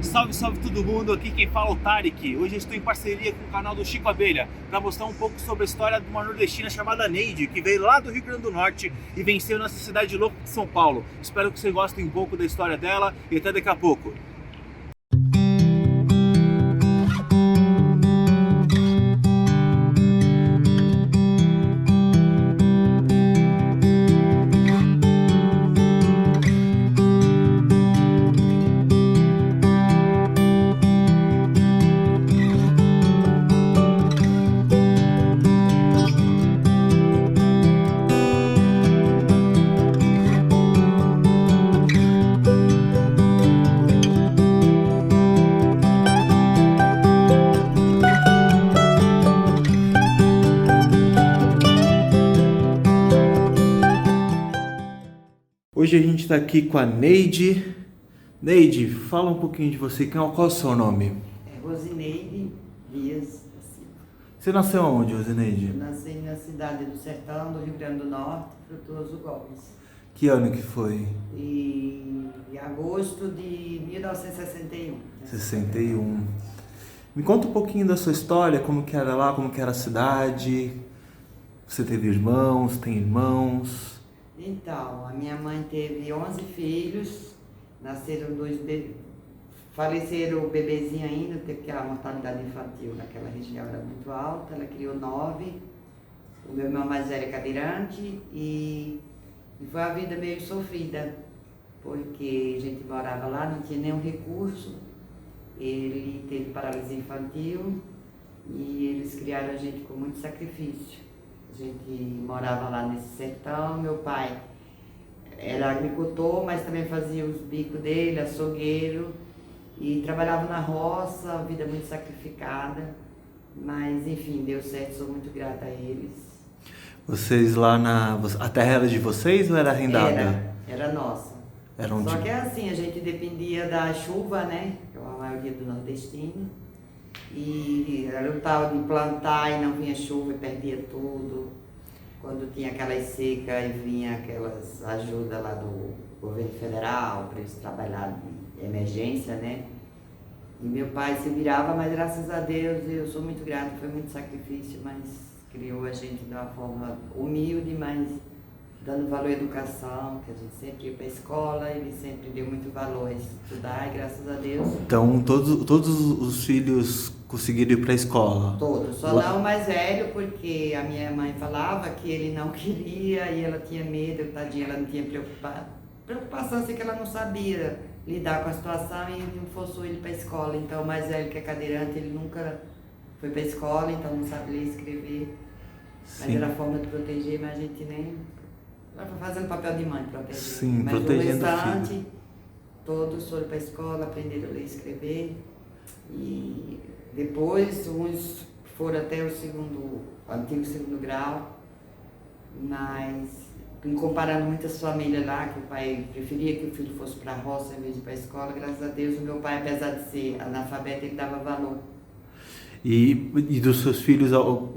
Salve, salve todo mundo, aqui quem fala é o Tarek. Hoje eu estou em parceria com o canal do Chico Abelha para mostrar um pouco sobre a história de uma nordestina chamada Neide, que veio lá do Rio Grande do Norte e venceu nessa cidade louca de São Paulo. Espero que vocês gostem um pouco da história dela e até daqui a pouco. Hoje a gente está aqui com a Neide. Neide, fala um pouquinho de você. Qual é o seu nome? Rosineide Dias da Silva. Você nasceu onde, Rosineide? Eu nasci na cidade do Sertão, do Rio Grande do Norte, Frutuoso Gomes. Que ano que foi? Em agosto de 1961. 61. Me conta um pouquinho da sua história, como que era lá, como que era a cidade. Você teve irmãos, tem irmãos? Então, a minha mãe teve 11 filhos, nasceram faleceram o bebezinho ainda, porque a mortalidade infantil naquela região era muito alta, ela criou 9, o meu irmão mais velho é cadeirante e foi uma vida meio sofrida, porque a gente morava lá, não tinha nenhum recurso, ele teve paralisia infantil e eles criaram a gente com muito sacrifício. A gente morava lá nesse sertão, meu pai era agricultor, mas também fazia os bicos dele, açougueiro, e trabalhava na roça, vida muito sacrificada, mas enfim, deu certo, sou muito grata a eles. Vocês lá a terra era de vocês ou era arrendada? Era nossa. Só que é assim, a gente dependia da chuva, né, que é a maioria do nordestino. E era o tal de plantar e não vinha chuva e perdia tudo. Quando tinha aquelas secas e vinha aquelas ajudas lá do governo federal para eles trabalharem de emergência, né? E meu pai se virava, mas graças a Deus eu sou muito grata, foi muito sacrifício, mas criou a gente de uma forma humilde, mas dando valor à educação, que a gente sempre ia para a escola, ele sempre deu muito valor a estudar e graças a Deus. Então todos os filhos conseguiram ir para a escola? Todos, só não o mais velho, porque a minha mãe falava que ele não queria e ela tinha medo, tadinha, ela não tinha preocupação, assim que ela não sabia lidar com a situação e não forçou ele para a escola. Então o mais velho, que é cadeirante, ele nunca foi para a escola, então não sabe ler e escrever. Sim. Mas era a forma de proteger, mas a gente nem... Ela foi fazendo papel de mãe, proteger. Sim, mas protegendo o restante, filho. Todos foram para a escola, aprenderam a ler e escrever. E depois, uns foram até o antigo segundo grau, mas comparando muitas famílias lá, que o pai preferia que o filho fosse para a roça em vez de ir para a escola, graças a Deus o meu pai, apesar de ser analfabeto, ele dava valor. E dos seus filhos,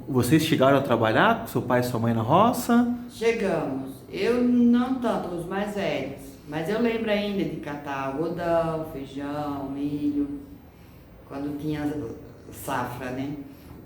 vocês chegaram a trabalhar com seu pai e sua mãe na roça? Chegamos. Eu não tanto, os mais velhos, mas eu lembro ainda de catar algodão, feijão, milho, quando tinha safra, né?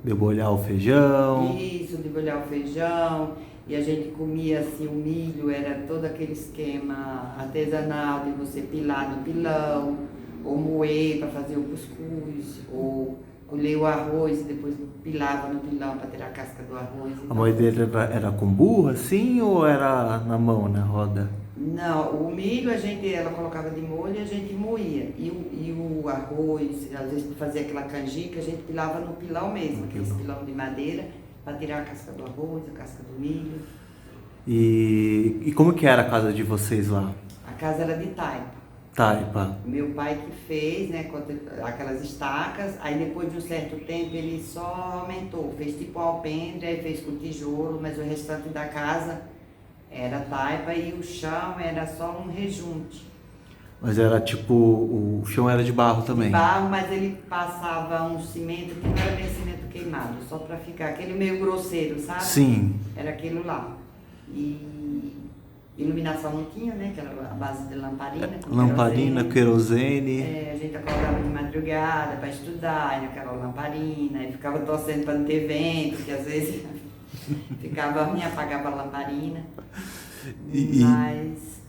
Debulhar o feijão. Isso, debulhar o feijão, e a gente comia assim, o milho, era todo aquele esquema artesanal de você pilar no pilão, ou moer para fazer o cuscuz, ou colher o arroz e depois pilava no pilão para tirar a casca do arroz. A moedeira era com burra, assim, ou era na mão, na roda? Não, o milho ela colocava de molho e a gente moía. E o arroz, às vezes fazia aquela canjica, a gente pilava no pilão mesmo, aquele pilão de madeira, para tirar a casca do arroz, a casca do milho. E como que era a casa de vocês lá? A casa era de taipa. Taipa. Meu pai que fez, né, aquelas estacas, aí depois de um certo tempo ele só aumentou, fez tipo um alpendre, aí fez com tijolo, mas o restante da casa era taipa e o chão era só um rejunte. Mas era tipo, o chão era de barro também? De barro, mas ele passava um cimento que não era bem cimento queimado, só para ficar aquele meio grosseiro, sabe? Sim. Era aquilo lá. E iluminação não tinha, né? Que era a base de lamparina. Lamparina, querosene. A gente acordava de madrugada para estudar, naquela lamparina, e ficava torcendo para não ter vento, que às vezes ficava ruim, apagava a lamparina. Mas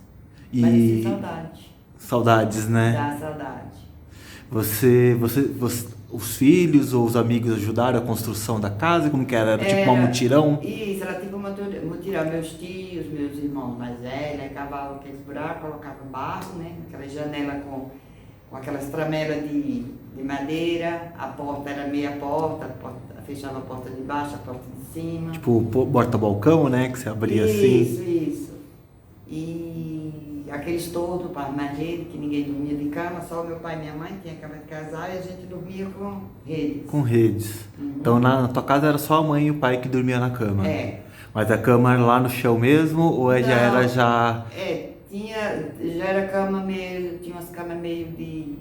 sim, saudade. Saudades, né? Dá saudade. Os filhos ou os amigos ajudaram a construção da casa? Como que era? Era tipo um mutirão? Isso, era tipo um mutirão. Meus tios, meus irmãos mais velhos, cavavam aqueles buracos, colocavam barro, né? Aquela janela com aquelas tramelas de madeira, a porta era meia porta, fechava a porta de baixo, a porta de cima. Tipo porta-balcão, né? Que você abria assim. Isso. E aqueles todos para armar rede, que ninguém dormia de cama, só meu pai e minha mãe tinha acabado de casar e a gente dormia com redes. Com redes. Uhum. Então na tua casa era só a mãe e o pai que dormiam na cama? É. Mas a cama era lá no chão mesmo ou já era já... Já era cama meio, tinha umas camas meio de...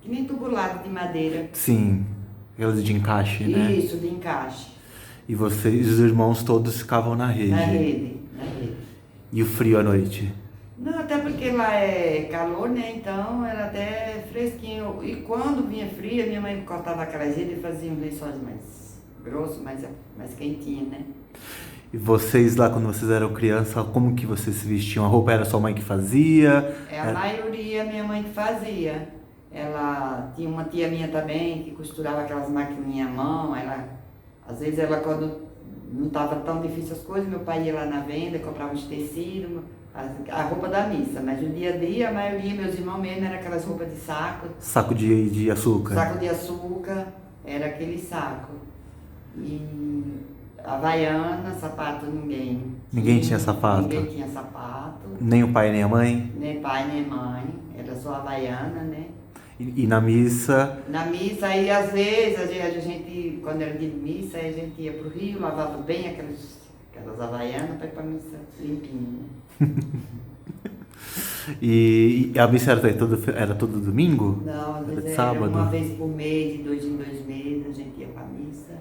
que nem tubulado de madeira. Sim, aquelas de encaixe, né? Isso, de encaixe. E vocês, os irmãos todos ficavam na rede? Na rede. E o frio à noite? Não, até porque lá é calor, né? Então era até fresquinho. E quando vinha frio, minha mãe cortava aquelas redes e fazia uns lençóis mais grossos, mais quentinhos, né? E vocês lá, quando vocês eram criança, como que vocês se vestiam? A roupa era sua mãe que fazia? A maioria minha mãe que fazia. Ela tinha uma tia minha também que costurava aquelas maquininhas à mão. Às vezes quando não estava tão difícil as coisas, meu pai ia lá na venda, comprava uns tecidos, a roupa da missa. Mas no dia a dia, a maioria, meus irmãos mesmo, era aquelas roupas de saco. Saco de açúcar? Saco de açúcar, era aquele saco. E havaiana, sapato ninguém. Ninguém tinha sapato? Ninguém tinha sapato. Nem o pai nem a mãe? Nem pai nem mãe, era só havaiana, né? E na missa? Na missa, aí às vezes, a gente, quando era de missa, a gente ia pro rio, lavava bem aquelas havaianas para ir pra missa limpinha. E a missa era todo domingo? Não, às vezes era sábado? uma vez por mês, de 2 em 2 meses, a gente ia pra missa.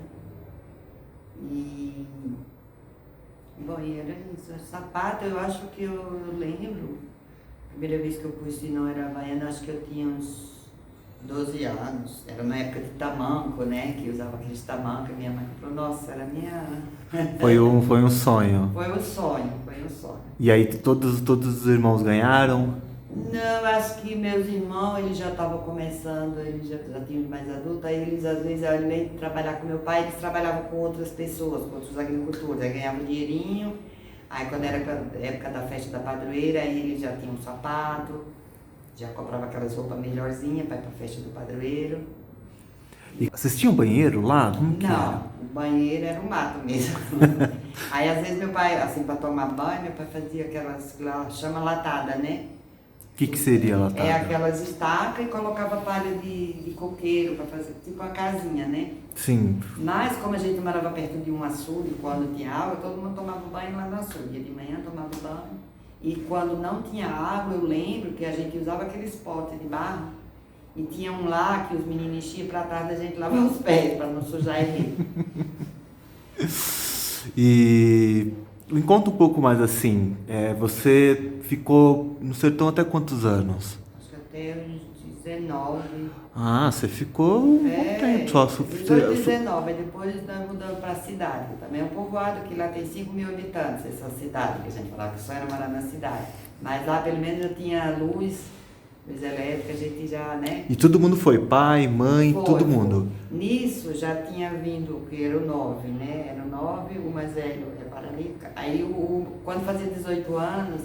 Bom, e era isso. Sapato, eu acho que eu lembro. A primeira vez que eu pus, se não era havaiana, acho que eu tinha uns 12 anos. Era na época de tamanco, né? Que usava aqueles tamancos. Minha mãe falou, nossa, era minha... Foi um sonho? Foi um sonho. E aí todos os irmãos ganharam? Não, acho que meus irmãos, eles já estavam começando, eles já tinham mais adultos, aí eles às vezes, além de trabalhar com meu pai, eles trabalhavam com outras pessoas, com outros agricultores, aí ganhavam dinheirinho, aí quando era a época da festa da padroeira, aí eles já tinham um sapato, já compravam aquelas roupas melhorzinhas para ir para a festa do padroeiro. E vocês tinham banheiro lá? Como que era? Não, o banheiro era um mato mesmo. Aí às vezes meu pai, assim, para tomar banho, meu pai fazia aquelas, chama latada, né? O que seria latada? É aquelas estacas e colocava palha de coqueiro para fazer tipo uma casinha, né? Sim. Mas como a gente morava perto de um açude, quando tinha água, todo mundo tomava banho lá no açude. Dia de manhã tomava banho. E quando não tinha água, eu lembro que a gente usava aqueles potes de barro. E tinha um lá que os meninos enchiam para trás da gente lavar os pés, para não sujar ele. E me conta um pouco mais assim, você ficou no sertão até quantos anos? Acho que até uns 19. Ah, você ficou um bom tempo só. 19, depois nós mudamos para a cidade. Também é um povoado que lá tem 5.000 habitantes, essa cidade, que a gente falava que só era morar na cidade. Mas lá pelo menos já tinha luz elétrica, a gente já, né? E todo mundo foi? Pai, mãe, todo mundo? Nisso já tinha vindo, que era o 9, né? Era o 9, o mais velho é paralítico. Aí quando fazia 18 anos,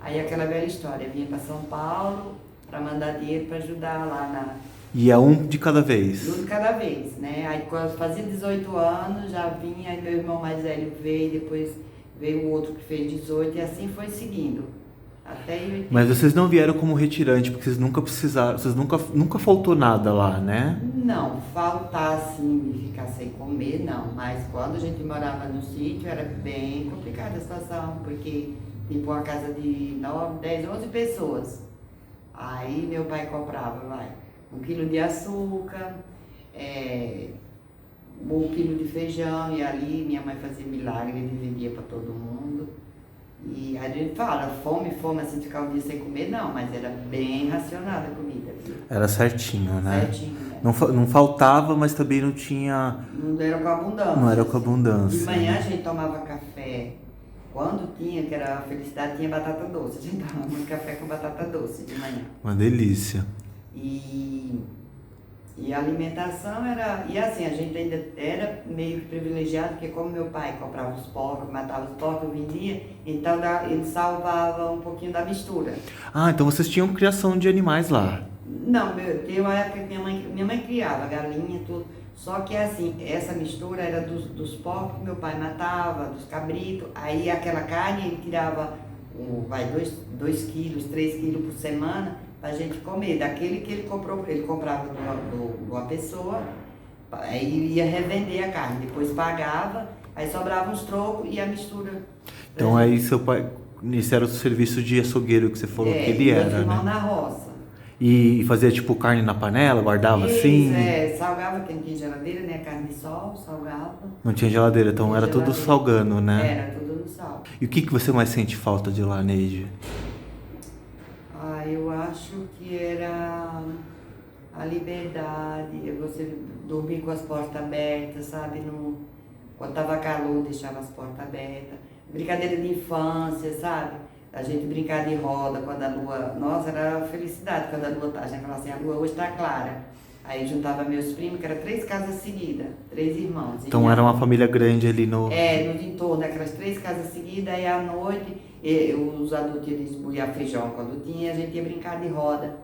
aí aquela velha história, vinha para São Paulo para mandar dinheiro para ajudar lá na... E é um de cada vez? Um de cada vez, né? Aí quando fazia 18 anos, já vinha, aí meu irmão mais velho veio, depois veio o outro que fez 18 e assim foi seguindo. Até 80. Mas vocês não vieram como retirante, porque vocês nunca precisaram, vocês nunca faltou nada lá, né? Não, faltar assim, de ficar sem comer, não. Mas quando a gente morava no sítio, era bem complicada a situação, porque tipo uma casa de 9, 10, 11 pessoas. Aí meu pai comprava, 1 quilo de açúcar, 1 quilo de feijão, e ali minha mãe fazia milagre e dividia para todo mundo. E a gente fala, fome, assim, de ficar um dia sem comer, não, mas era bem racionada a comida. Viu? Era certinho, né? Certinho, né? Não faltava, mas também não tinha... Não era com abundância. Não era com abundância. De manhã né? a gente tomava café. Quando tinha, que era a felicidade, tinha batata doce. A gente tomava muito café com batata doce de manhã. Uma delícia. E a alimentação era... E assim, a gente ainda era meio privilegiado, porque como meu pai comprava os porcos, matava os porcos, vendia, então ele salvava um pouquinho da mistura. Ah, então vocês tinham criação de animais lá. Não, teve uma época que minha mãe criava galinha, tudo. Só que assim, essa mistura era dos porcos que meu pai matava, dos cabritos. Aí aquela carne ele tirava 2 quilos, 3 quilos por semana pra gente comer. Daquele que ele comprava de uma pessoa, aí ia revender a carne, depois pagava, aí sobrava uns trocos e a mistura. Então aí seu pai, esse era o serviço de açougueiro que você falou que ele era, meus irmãos né? na roça. E fazia tipo carne na panela, guardava Isso, assim? salgava, porque não tinha geladeira, né? Carne de sol, salgava. Não tinha geladeira, então Não era tinha tudo geladeira. salgando, né? Era tudo no sal. E o que você mais sente falta de lá, Neide? Eu acho que era a liberdade, você dormir com as portas abertas, sabe? Quando tava calor, deixava as portas abertas. Brincadeira de infância, sabe? A gente brincar de roda quando a lua... Nossa, era felicidade quando a lua tá. A gente falava assim, a lua hoje tá clara. Aí juntava meus primos, que era 3 casas seguidas, 3 irmãos. Então era uma família grande ali no... No entorno, aquelas 3 casas seguidas, aí à noite, os adultos iam desbuiar feijão quando tinha, a gente ia brincar de roda.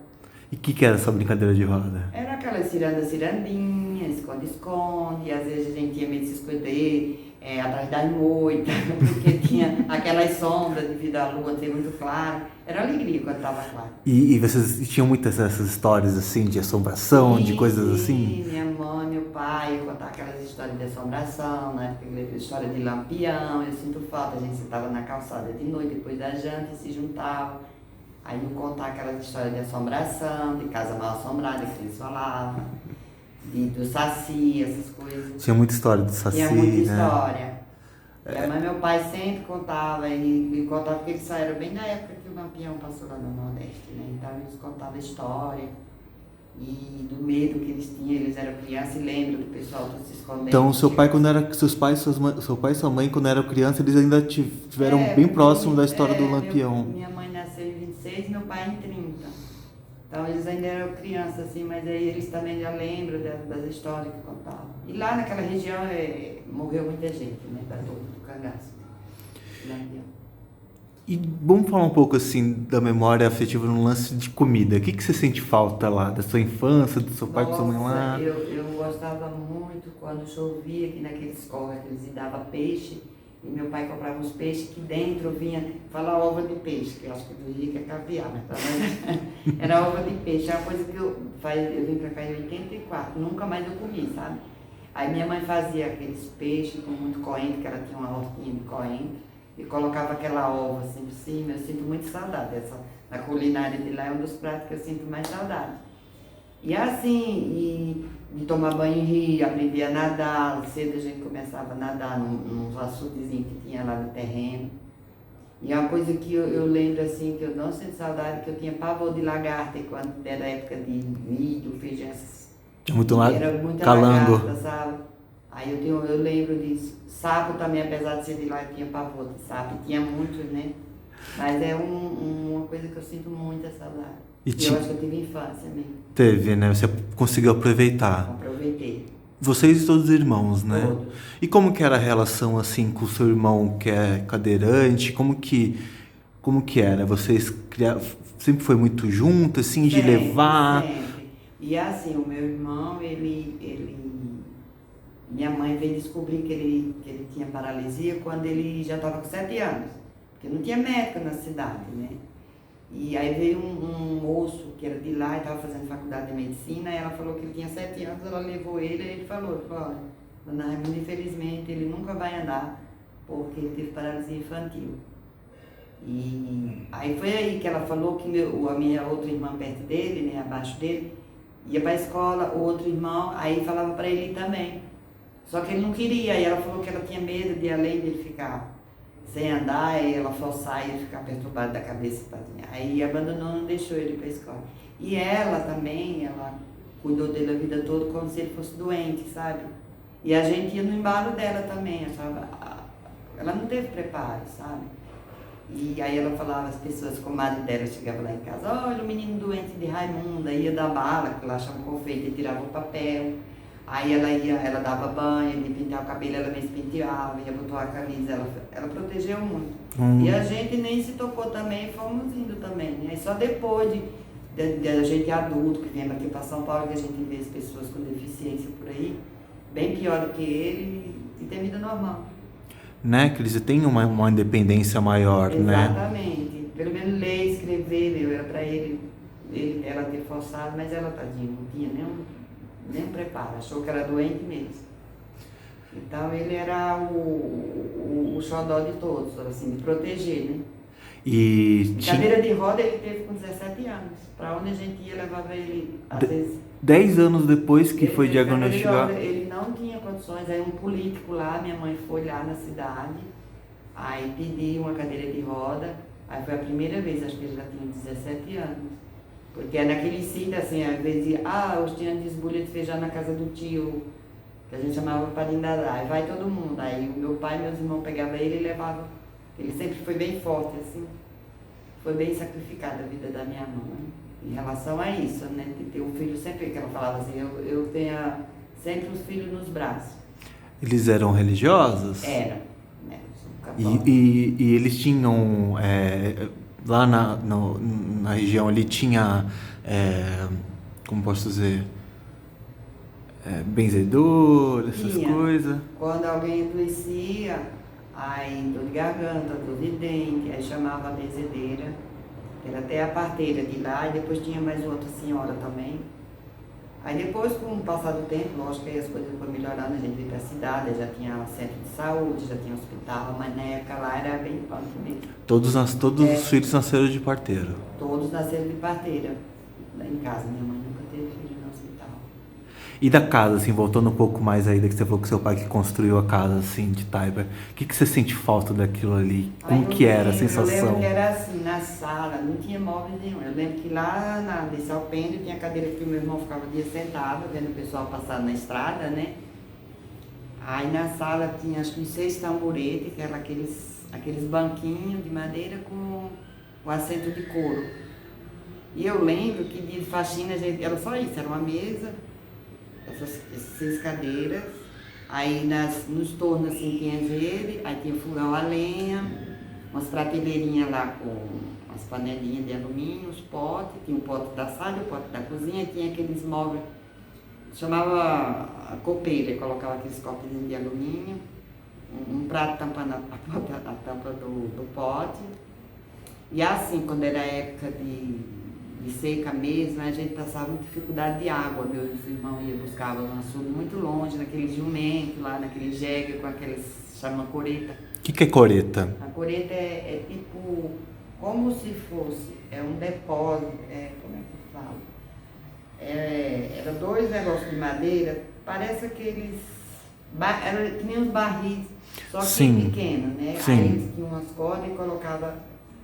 E o que era essa brincadeira de roda? Era aquela cirandinha, esconde-esconde, às vezes a gente ia meio se esconder atrás da moita, porque tinha aquelas sombras devido à lua ser muito clara. Era alegria quando estava claro. E vocês tinham muitas dessas histórias assim, de assombração, de coisas assim? Sim, minha mãe, meu pai, contar aquelas histórias de assombração, né? História de lampião, eu sinto falta, a gente sentava na calçada de noite, depois da janta, e se juntava. Aí eu contar aquelas histórias de assombração, de casa mal assombrada que eles falavam, do Saci, essas coisas. Tinha muita história do Saci, Tinha muita né? história. Mas meu pai sempre contava, e contava que eles saíram bem na época que o Lampião passou lá no Nordeste, né? Então eles contavam história e do medo que eles tinham, eles eram crianças e lembram do pessoal que se escondendo. Então seu pai quando era, seu pai e sua mãe quando eram criança, eles ainda tiveram bem próximo da história do Lampião. Minha mãe nasceu em 26 e meu pai em 30. Então eles ainda eram crianças assim, mas aí eles também já lembram das histórias que contavam. E lá naquela região morreu muita gente, né? Do cangaço. E vamos falar um pouco assim da memória afetiva no lance de comida. O que você sente falta lá? Da sua infância, do seu pai e da sua mãe lá? Eu gostava muito quando chovia, que naqueles córregos eles davam peixe. E meu pai comprava uns peixes que dentro vinha, fala ova de peixe, que eu acho que do Rio que é caviar, mas era ova de peixe. É uma coisa que eu vim pra cá em 84, nunca mais eu comi, sabe? Aí minha mãe fazia aqueles peixes com muito coentro, que ela tinha uma hortinha de coentro, e colocava aquela ova assim por cima. Eu sinto muito saudade da culinária de lá, é um dos pratos que eu sinto mais saudade. E assim, de tomar banho em rio, aprendi a nadar, cedo a gente começava a nadar nos açudezinhos que tinha lá no terreno. E é uma coisa que eu lembro assim, que eu não sinto saudade, que eu tinha pavor de lagarta, quando era a época de milho, feijão, Era muita calango. Lagarta, sabe? Aí eu lembro disso. Sapo também, apesar de ser de lá, eu tinha pavor de sapo, tinha muitos, né? Mas é uma coisa que eu sinto muita saudade. E eu acho que eu tive infância mesmo. Teve, né? Você conseguiu aproveitar. Aproveitei. Vocês todos irmãos, né? Todos. E como que era a relação assim com o seu irmão que é cadeirante? Como que era? Vocês sempre foi muito junto, assim, de levar? Sempre. E assim, o meu irmão, minha mãe veio descobrir que ele tinha paralisia quando ele já estava com 7 anos. Porque não tinha médico na cidade, né? E aí veio um moço que era de lá e estava fazendo faculdade de medicina, e ela falou que ele tinha 7 anos, ela levou ele e ele falou, olha, dona Raimunda, infelizmente ele nunca vai andar, porque ele teve paralisia infantil. E aí foi aí que ela falou que a minha outra irmã perto dele, né, abaixo dele, ia para a escola, o outro irmão, aí falava para ele ir também. Só que ele não queria, e ela falou que ela tinha medo de além dele ficar sem andar, e ela forçar e ficar perturbada da cabeça. Aí abandonou, não deixou ele para a escola. E ela também, ela cuidou dele a vida toda como se ele fosse doente, sabe? E a gente ia no embalo dela também, achava, ela não teve preparo, sabe? E aí ela falava, as pessoas, como a madre dela chegava lá em casa, olha o menino doente de Raimunda, ia dar bala, que lá achava um confeito e tirava o papel. Aí ela dava banho, ele pintava o cabelo, ela mesmo penteava, ia botar a camisa, ela protegeu muito. E a gente nem se tocou também, fomos indo também, né? Aí só depois de a gente adulto, que viemos aqui para São Paulo, que a gente vê as pessoas com deficiência por aí, bem pior do que ele, e tem vida normal. Né? Que eles têm uma independência maior, né? Exatamente. Pelo menos ler, escrever, era para ela ter forçado, mas ela, tadinha, não tinha nem preparo, achou que era doente mesmo. Então ele era o xodó de todos, assim, de proteger, né? E cadeira de roda ele teve com 17 anos. Para onde a gente ia, levava ele, às vezes... 10 anos depois que foi diagnosticado. Ele não tinha condições, aí um político lá, minha mãe foi lá na cidade, aí pediu uma cadeira de roda, aí foi a primeira vez, acho que ele já tinha 17 anos. Porque naquele sítio, assim, às vezes, hoje tinha desbulha de feijão na casa do tio, que a gente chamava Parindadá, aí vai todo mundo. Aí o meu pai e meus irmãos pegavam ele e levavam. Ele sempre foi bem forte, assim, foi bem sacrificada a vida da minha mãe, em relação a isso, né, de ter um filho sempre, que ela falava assim, eu tenho sempre os filhos nos braços. Eles eram religiosos? Era, né, e eles tinham... lá na região ali tinha, como posso dizer, benzedor, essas coisas. Quando alguém adoecia, aí dor de garganta, dor de dente, aí chamava a benzedeira, era até a parteira de lá, e depois tinha mais outra senhora também. Aí depois, com o passar do tempo, lógico que aí as coisas foram melhorando, a gente veio para a cidade, já tinha centro de saúde, já tinha hospital, mas na época lá era bem punk mesmo. Todos os filhos nasceram de parteira? Todos nasceram de parteira, lá em casa. Minha mãe nunca teve filho no hospital. E da casa, assim, voltando um pouco mais aí, que você falou que seu pai que construiu a casa, assim, de Taiba, o que você sente falta daquilo ali? Como que era a sensação? Eu lembro que era assim, na sala, não tinha móveis nenhum. Eu lembro que lá nesse alpendre tinha cadeira que o meu irmão ficava o dia sentado, vendo o pessoal passar na estrada, né? Aí na sala tinha acho que 6 tamboretes, que eram aqueles banquinhos de madeira com o assento de couro. E eu lembro que dia de faxina era só isso, era uma mesa, essas 6 cadeiras, aí nos tornos assim tinha gelo, aí tinha fogão a lenha, umas prateleirinhas lá com as panelinhas de alumínio, os potes, tinha o pote da sala, o pote da cozinha, tinha aqueles móveis, chamava a copeira, colocava aqueles copos de alumínio, um prato tampando a tampa do pote. E assim, quando era época de seca mesmo, a gente passava muita dificuldade de água. Meus irmãos iam buscar no açude muito longe, naquele jumento lá, naquele jegue com aqueles, chama coreta. O que é coreta? A coreta é tipo, como se fosse, um depósito, como é que eu falo? Era 2 negócios de madeira, parece aqueles, era que nem uns barris, só que pequeno, né? Sim. Aí eles tinham umas cordas e colocavam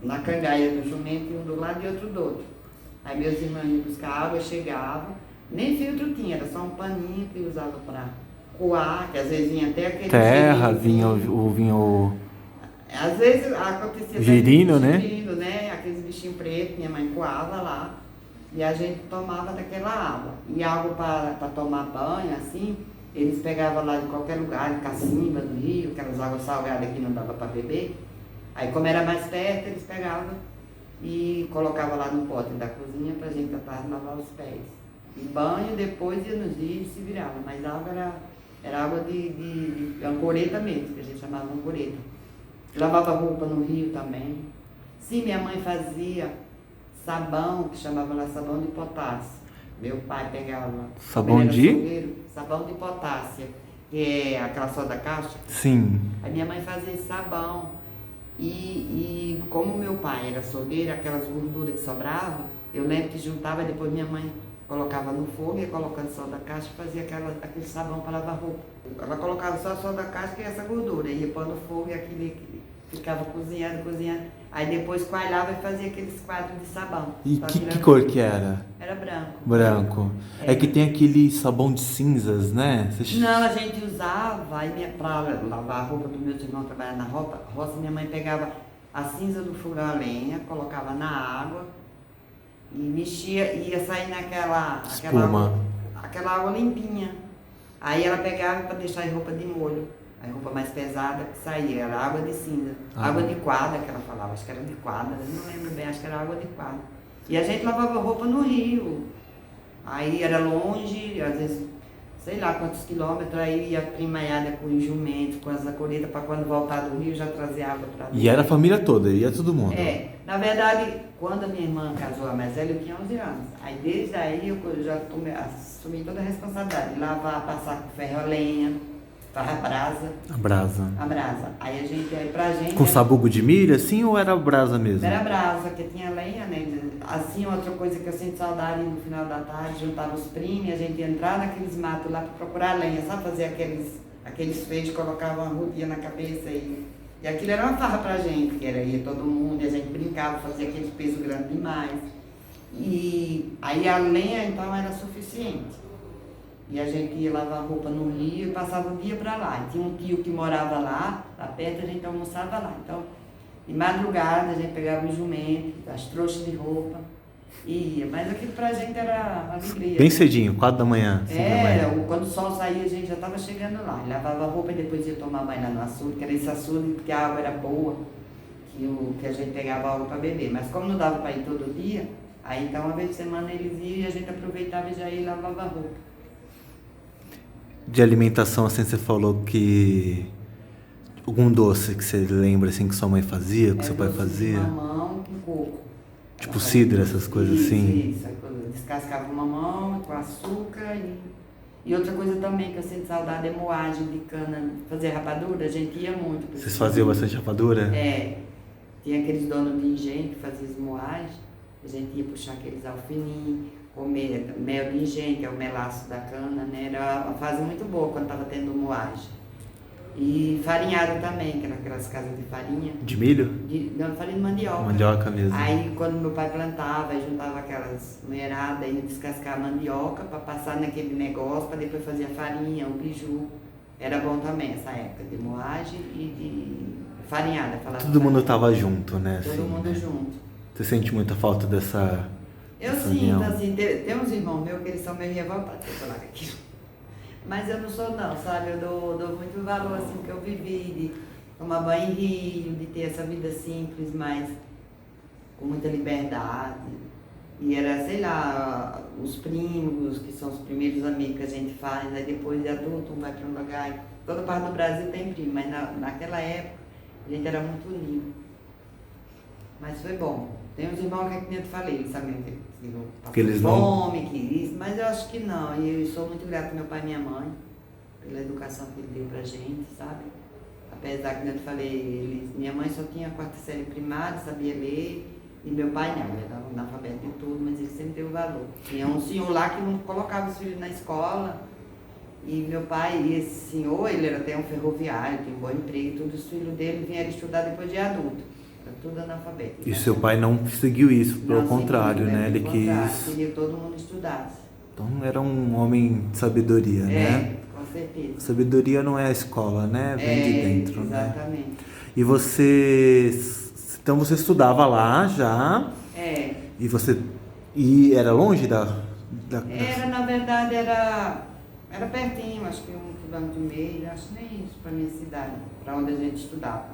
na cangaia do jumento, um do lado e outro do outro. Aí meus irmãos iam buscar água, chegavam, nem filtro tinha, era só um paninho que usava para coar, que às vezes vinha até aquele terra, vinha o... Às vezes acontecia girino, né? Girino, né? Aqueles bichinhos pretos, minha mãe coava lá, e a gente tomava daquela água. E água para tomar banho, assim, eles pegavam lá de qualquer lugar, de Cacimba, do rio, aquelas águas salgadas que não dava para beber. Aí como era mais perto, eles pegavam e colocavam lá no pote da cozinha para a gente tentar lavar os pés. E banho, depois ia nos rios e se virava, mas a água era água de ancoreta mesmo, que a gente chamava ancoreta. Lavava roupa no rio também. Sim, minha mãe fazia sabão, que chamava lá sabão de potássio. Meu pai pegava... Sabão de? Sabão de potássio, que é aquela soda cáustica. Sim. A minha mãe fazia esse sabão. E como meu pai era açougueiro, aquelas gorduras que sobravam, eu lembro que juntava, depois minha mãe colocava no fogo, ia colocando soda cáustica e fazia aquele sabão para lavar roupa. Ela colocava só a soda cáustica e essa gordura, ia pôr no fogo e aquele ficava cozinhando. Aí depois coalhava e fazia aqueles quadros de sabão. E Só que era- cor que era? Era branco. Branco. É que tem aquele sabão de cinzas, né? Não, a gente usava, aí pra lavar a roupa dos meus irmãos trabalhando na roça, minha mãe pegava a cinza do fogão a lenha, colocava na água e mexia, ia sair Espuma. aquela água limpinha. Aí ela pegava para deixar a roupa de molho. A roupa mais pesada que saía, era água de cinza. Água de quadra que ela falava, acho que era de quadra, eu não lembro bem, acho que era água de quadra. E a gente lavava roupa no rio. Aí era longe, às vezes, sei lá quantos quilômetros, aí ia primaiada com os jumentos, com as acolhidas, para quando voltar do rio já trazer água para dentro. E era a família toda, ia todo mundo. Na verdade, quando a minha irmã casou, a mais velha, eu tinha 11 anos. Aí desde aí eu já assumi toda a responsabilidade, lavar, passar com ferro a lenha, farra A brasa. a brasa. Aí a gente, aí pra gente... Com sabugo de milho, assim, ou era brasa mesmo? Era brasa, que tinha lenha, né? Assim, outra coisa que eu sinto saudade no final da tarde, juntava os primos, a gente ia entrar naqueles matos lá para procurar lenha, sabe? Fazer aqueles feixes, colocava uma roupinha na cabeça e aquilo era uma farra pra gente, que ia todo mundo, e a gente brincava, fazia aquele peso grande demais. E aí a lenha, então, era suficiente. E a gente ia lavar roupa no rio e passava o dia para lá. E tinha um tio que morava lá perto, a gente almoçava lá. Então, de madrugada, a gente pegava o jumento, as trouxas de roupa e ia. Mas aquilo pra gente era uma alegria. Bem cedinho, 4 da manhã. 5 da manhã. Quando o sol saía, a gente já estava chegando lá. Lavava a roupa e depois ia tomar banho lá no açude, que era esse açude, porque a água era boa, que a gente pegava água para beber. Mas como não dava para ir todo dia, aí então uma vez por semana eles iam e a gente aproveitava e já ia e lavava a roupa. De alimentação, assim, você falou que... Algum doce que você lembra, assim, que sua mãe fazia, que seu pai fazia? Mamão com coco. Tipo cidra, essas coisas assim? Isso. Descascava o mamão com açúcar e outra coisa também que eu sinto saudade é moagem de cana. Fazer rapadura, a gente ia muito. Vocês faziam bastante rapadura? Tinha aqueles donos de engenho que faziam as moagens, a gente ia puxar aqueles alfininhos, comer mel de engenho, que é o melaço da cana, né? Era uma fase muito boa quando estava tendo moagem. E farinhada também, que era aquelas casas de farinha. De milho? Não, farinha de mandioca. Mandioca mesmo. Aí quando meu pai plantava, juntava aquelas mulheradas, ia descascar a mandioca para passar naquele negócio, para depois fazer a farinha, o biju. Era bom também essa época de moagem e de farinhada. Todo mundo tava junto, né? Todo assim, mundo né? junto. Você sente muita falta dessa... Eu sinto, assim, tem uns irmãos meus que eles são meio revoltados, eu falar aquilo. Mas eu não sou não, sabe? Eu dou muito valor, assim, que eu vivi, de tomar banho em rio, de ter essa vida simples, mas com muita liberdade. E era, sei lá, os primos, que são os primeiros amigos que a gente faz, aí depois de adulto, um vai para um lugar. Toda parte do Brasil tem primo, mas naquela época a gente era muito unido. Mas foi bom. Tem uns irmãos que eu te falei, eles sabem que eles fome, que isso, mas eu acho que não. E eu sou muito grata ao meu pai e minha mãe, pela educação que ele deu pra gente, sabe? Apesar que eu te falei, minha mãe só tinha a 4ª série primária, sabia ler, e meu pai não, ele era analfabeto de tudo, mas ele sempre deu valor. Tinha um senhor lá que não colocava os filhos na escola, e meu pai, e esse senhor, ele era até um ferroviário, tinha um bom emprego, todos os filhos dele vieram estudar depois de adulto. Era tudo analfabeto. E seu pai não seguiu isso, pelo contrário, né? Ele quis... Queria que todo mundo estudasse. Então era um homem de sabedoria, né? Com certeza. Sabedoria não é a escola, né? Vem de dentro, exatamente. Né? E você... Então você estudava lá já? E você... E era longe da... Era, na verdade, era pertinho, acho que 1,5 km, acho nem isso para minha cidade, para onde a gente estudava.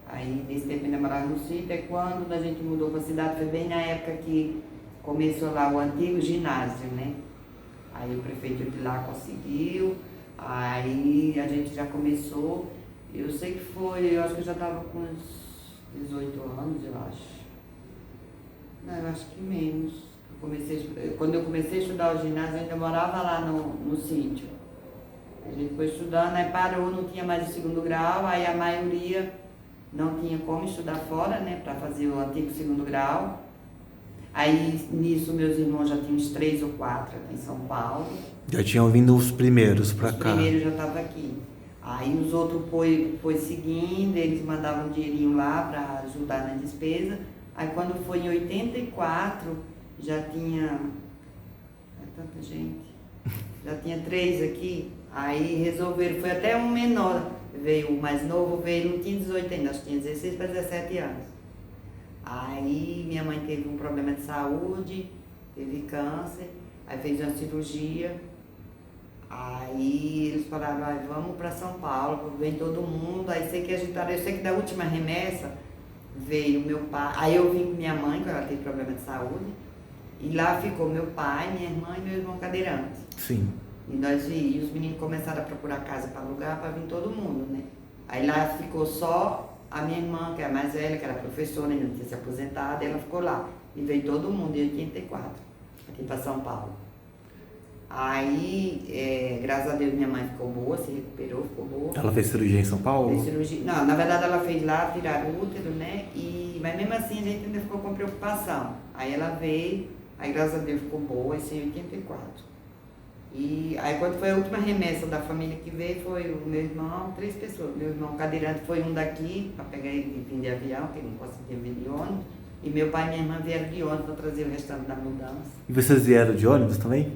Aí, nesse tempo, ainda morava no sítio, e quando a gente mudou para a cidade, foi bem na época que começou lá o antigo ginásio, né? Aí o prefeito de lá conseguiu, aí a gente já começou, eu sei que foi, eu acho que eu já estava com uns 18 anos, eu acho. Não, eu acho que menos. Quando eu comecei a estudar o ginásio, eu ainda morava lá no sítio. A gente foi estudando, aí parou, não tinha mais o 2º grau, aí a maioria não tinha como estudar fora, né, para fazer o antigo 2º grau. Aí, nisso, meus irmãos já tinham uns 3 ou 4 aqui em São Paulo. Já tinham vindo os primeiros para cá. Os primeiros já estavam aqui. Aí os outros foi seguindo, eles mandavam um dinheirinho lá para ajudar na despesa. Aí quando foi em 84, já tinha... É tanta gente. Já tinha 3 aqui. Aí resolveram, foi até um menor. Veio o mais novo, veio, não tinha 18 ainda, acho que tinha 16 para 17 anos. Aí minha mãe teve um problema de saúde, teve câncer, aí fez uma cirurgia. Aí eles falaram, vamos para São Paulo, vem todo mundo. Aí sei que agitaram, eu sei que da última remessa veio meu pai. Aí eu vim com minha mãe, quando ela teve problema de saúde, e lá ficou meu pai, minha irmã e meu irmão cadeirante. Sim. E os meninos começaram a procurar casa para alugar, para vir todo mundo, né? Aí lá ficou só a minha irmã, que era mais velha, que era professora, ainda não tinha se aposentado, ela ficou lá. E veio todo mundo em 84, aqui para São Paulo. Aí, graças a Deus, minha mãe ficou boa, se recuperou, ficou boa. Ela fez cirurgia em São Paulo? Fez cirurgia. Não, na verdade ela fez lá, tiraram o útero, né? Mas mesmo assim a gente ainda ficou com preocupação. Aí ela veio, aí graças a Deus ficou boa, isso em 84. E aí quando foi a última remessa da família que veio, foi o meu irmão, 3 pessoas. Meu irmão cadeirante foi um daqui, para pegar ele de vir de avião, que ele não conseguia vir de ônibus. E meu pai e minha irmã vieram de ônibus para trazer o restante da mudança. E vocês vieram de ônibus também?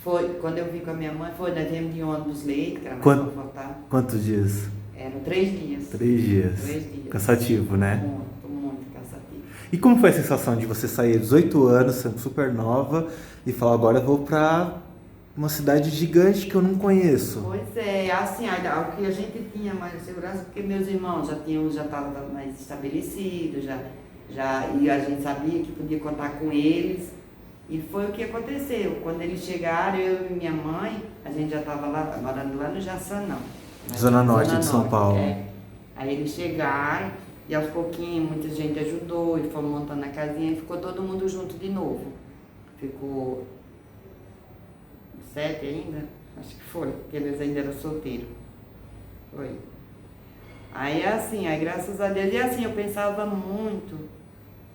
Foi, quando eu vim com a minha mãe, nós viemos de ônibus Leite, que era mais confortável. Quantos dias? Eram 3 dias. 3 dias. 3 dias. Cansativo, né? Muito cansativo. E como foi a sensação de você sair 18 anos, sendo super nova, e falar, agora eu vou pra uma cidade gigante que eu não conheço? Pois é, assim, o que a gente tinha mais segurança, porque meus irmãos já estavam mais estabelecidos, e a gente sabia que podia contar com eles. E foi o que aconteceu. Quando eles chegaram, eu e minha mãe, a gente já estava lá, morando lá no Jaçanã. Zona Norte de São Paulo. É. Aí eles chegaram e aos pouquinhos muita gente ajudou e fomos montando a casinha e ficou todo mundo junto de novo. Ficou 7 ainda, acho que foi, porque eles ainda eram solteiros. Foi. Aí graças a Deus, e assim, eu pensava muito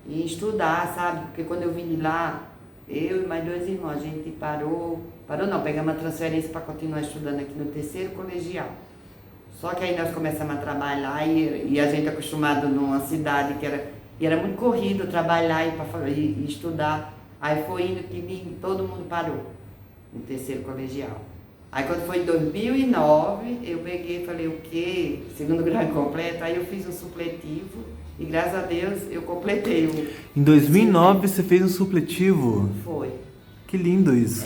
em estudar, sabe? Porque quando eu vim de lá, eu e mais 2 irmãos, a gente parou não, pegamos uma transferência para continuar estudando aqui no 3º colegial. Só que aí nós começamos a trabalhar e a gente acostumado numa cidade que era muito corrido trabalhar e estudar. Aí foi indo que todo mundo parou no 3º colegial. Aí quando foi em 2009, eu peguei e falei, o quê? 2º grau incompleto, aí eu fiz um supletivo. E graças a Deus eu completei o... Em 2009 você fez um supletivo? Foi. Que lindo isso.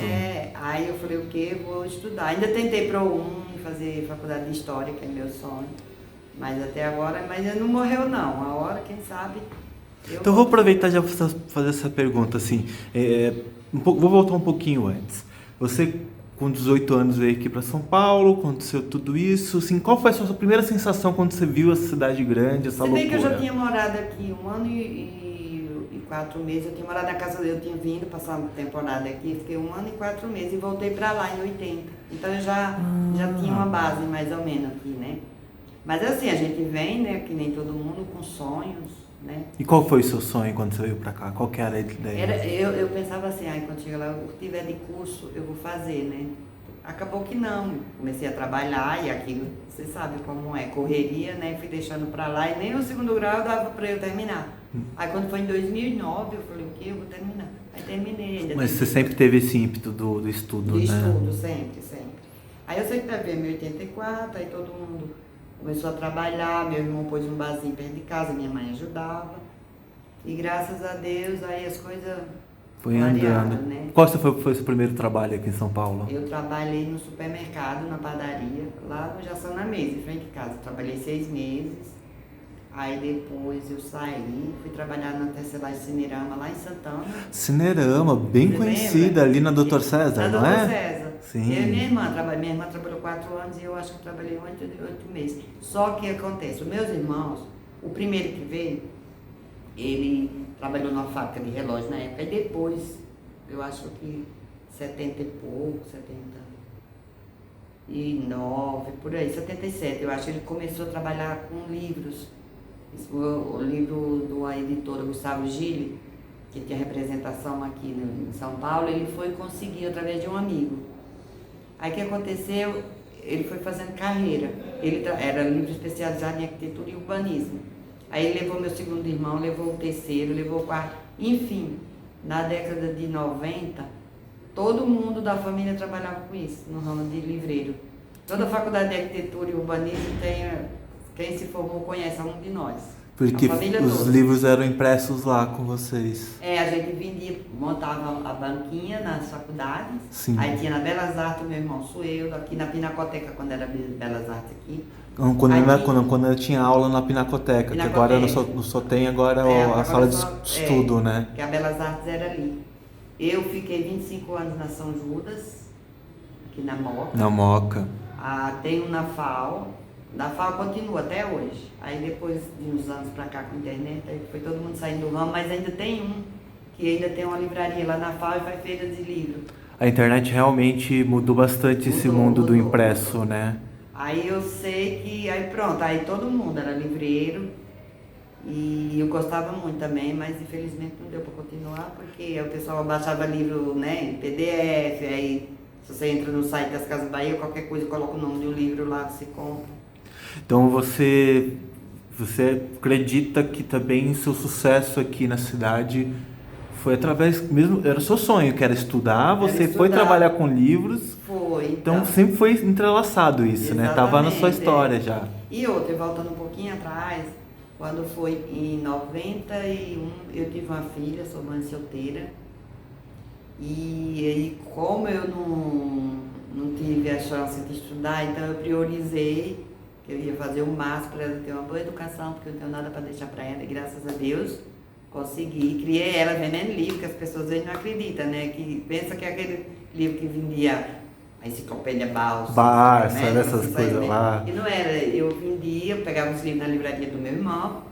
Aí eu falei, o quê? Vou estudar. Ainda tentei ProUni, fazer faculdade de História, que é meu sonho. Mas até agora, mas não morreu não. A hora, quem sabe... Então eu vou aproveitar já para fazer essa pergunta assim. Vou voltar um pouquinho antes. Você, com 18 anos, veio aqui para São Paulo, aconteceu tudo isso. Assim, qual foi a sua primeira sensação quando você viu essa cidade grande, essa loucura? Você vê que eu já tinha morado aqui 1 ano e 4 meses. Eu tinha morado na casa dele, eu tinha vindo passar uma temporada aqui. Fiquei 1 ano e 4 meses e voltei para lá em 80. Então eu já tinha uma base mais ou menos aqui, né? Mas assim, a gente vem, né, que nem todo mundo, com sonhos, né? E qual foi o seu sonho quando você veio para cá? Qual que era a ideia? Eu pensava assim, quando chegar lá, o que tiver de curso, eu vou fazer, né? Acabou que não, comecei a trabalhar e aquilo, você sabe como é, correria, né? Fui deixando para lá e nem o 2º grau dava para eu terminar. Aí quando foi em 2009, eu falei, o quê? Eu vou terminar. Aí terminei ainda. Mas você sempre teve esse ímpeto do estudo, né? Do estudo, sempre. Aí eu sei que teve em 84, aí todo mundo começou a trabalhar, meu irmão pôs um barzinho perto de casa, minha mãe ajudava. E graças a Deus, aí as coisas foi variaram, andando. né? Qual foi o seu primeiro trabalho aqui em São Paulo? Eu trabalhei no supermercado, na padaria, lá no Jaçanã Mesa, em frente de casa. Trabalhei 6 meses. Aí depois eu saí, fui trabalhar na Tecelagem Cinerama, lá em Santana. Cinerama, bem Você lembra? Ali na Dr. César, não é? Na Dr. César. Sim. Eu e minha irmã trabalhou 4 anos e eu acho que trabalhei 8 meses. Só que acontece, os meus irmãos, o primeiro que veio, ele trabalhou numa fábrica de relógio na época, e depois, eu acho que 70 e pouco, 79, por aí, 77, eu acho que ele começou a trabalhar com livros. O livro de uma editora, Gustavo Gili, que tinha representação aqui em São Paulo, ele foi conseguir através de um amigo. Aí o que aconteceu, ele foi fazendo carreira. Ele era livro especializado em arquitetura e urbanismo. Aí ele levou meu segundo irmão, levou o terceiro, levou o quarto. Enfim, na década de 90, todo mundo da família trabalhava com isso, no ramo de livreiro. Toda a faculdade de arquitetura e urbanismo quem se formou conhece algum de nós. Porque os livros eram impressos lá com vocês. A gente vendia, montava a banquinha nas faculdades. Sim. Aí tinha na Belas Artes, meu irmão Sueldo, aqui na Pinacoteca, quando era Belas Artes aqui. Quando eu tinha aula na Pinacoteca, que agora não só tem agora a sala de estudo, né? Que a Belas Artes era ali. Eu fiquei 25 anos na São Judas, aqui na Moca. Na Moca. Tem um na FAO. Na FAO continua até hoje. Aí depois de uns anos pra cá com a internet, aí foi todo mundo saindo do ramo, mas ainda tem um, que ainda tem uma livraria lá na FAO e faz feira de livro. A internet realmente mudou bastante esse mundo do impresso, né? Aí eu sei que, aí pronto, aí todo mundo era livreiro e eu gostava muito também, mas infelizmente não deu para continuar, porque o pessoal baixava livro, né, em PDF, aí se você entra no site das Casas Bahia, qualquer coisa, coloca o nome do livro lá, você compra. Então você acredita que também o seu sucesso aqui na cidade foi através mesmo, era o seu sonho, que era estudar, você foi trabalhar com livros. Foi. Então sempre foi entrelaçado isso, né? Tava na sua história já. E outra, voltando um pouquinho atrás, quando foi em 91, eu tive uma filha, sou mãe solteira. E aí, como eu não tive a chance de estudar, então eu priorizei que eu ia fazer o máximo para ela ter uma boa educação, porque eu não tenho nada para deixar para ela, e graças a Deus consegui. Criei ela vendendo livro, que as pessoas às vezes não acreditam, né? Que pensa que é aquele livro que vendia a enciclopédia Barça, né? Essas coisas lá. E não era, eu vendia, eu pegava os livros na livraria do meu irmão,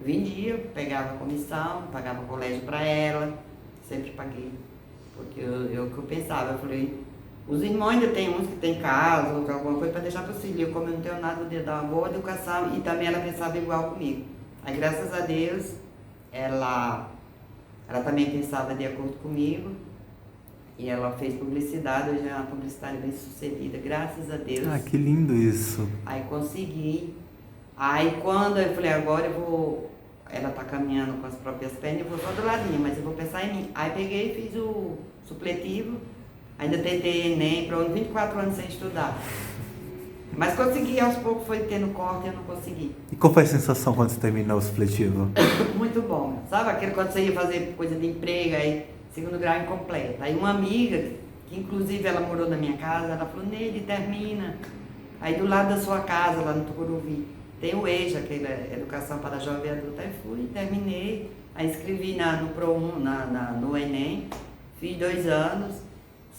vendia, pegava a comissão, pagava o colégio para ela, sempre paguei. Porque eu pensava, eu falei, os irmãos ainda tem uns que tem casa, ou alguma coisa para deixar para os filhos. Como eu não tenho nada, eu ia dar uma boa educação e também ela pensava igual comigo. Aí graças a Deus, ela também pensava de acordo comigo e ela fez publicidade, hoje é uma publicitária bem sucedida, graças a Deus. Ah, que lindo isso. Aí consegui. Aí quando eu falei, agora eu vou, ela tá caminhando com as próprias pernas, eu vou só do ladinho, mas eu vou pensar em mim. Aí peguei e fiz o supletivo, ainda tentei Enem, pronto, 24 anos sem estudar. Mas consegui, aos poucos foi tendo corte e eu não consegui. E qual foi a sensação quando você terminou o supletivo? Muito bom. Sabe aquele quando você ia fazer coisa de emprego, aí segundo grau incompleto. Aí uma amiga, que inclusive ela morou na minha casa, ela falou, Neide, termina. Aí do lado da sua casa, lá no Tucuruvi, tem o EJA, que é Educação para Jovem Adulto. Aí fui, terminei, aí escrevi no ProUni, no Enem, fiz 2 anos,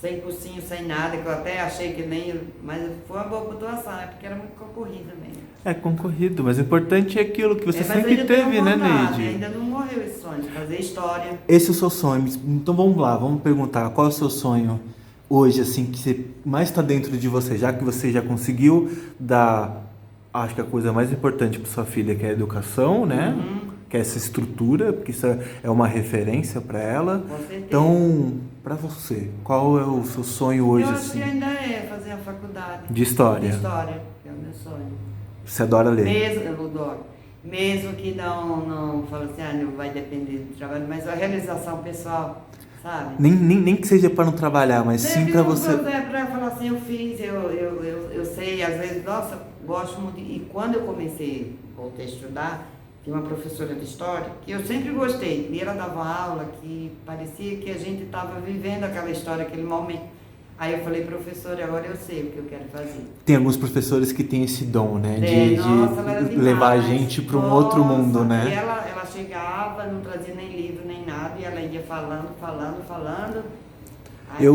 sem cursinho, sem nada, que eu até achei que nem... Mas foi uma boa pontuação, é porque era muito concorrido mesmo. É concorrido, mas o importante é aquilo que você sempre teve, né, Neide? Ainda não morreu esse sonho de fazer história. Esse é o seu sonho. Então vamos lá, vamos perguntar, qual é o seu sonho hoje, assim, que você mais está dentro de você, já que você já conseguiu dar, acho que a coisa mais importante para sua filha, que é a educação, né? Que é essa estrutura, porque isso é uma referência para ela. Com certeza. Então, para você, qual é o seu sonho hoje, eu acho assim? que ainda é fazer a faculdade. De história. De história, que é o meu sonho. Você adora ler? Eu adoro. Mesmo que não fala assim, não vai depender do trabalho, mas a realização pessoal, sabe? Nem que seja para não trabalhar, mas sim para você... É para falar assim, eu fiz, eu sei, às vezes, nossa, gosto muito. E quando eu voltei a estudar, tinha uma professora de história que eu sempre gostei. E ela dava aula que parecia que a gente estava vivendo aquela história, aquele momento. Aí eu falei, professora, agora eu sei o que eu quero fazer. Tem alguns professores que têm esse dom, né? De levar a gente para um outro mundo, né? E ela chegava, não trazia nem livro, nem nada, e ela ia falando. Aí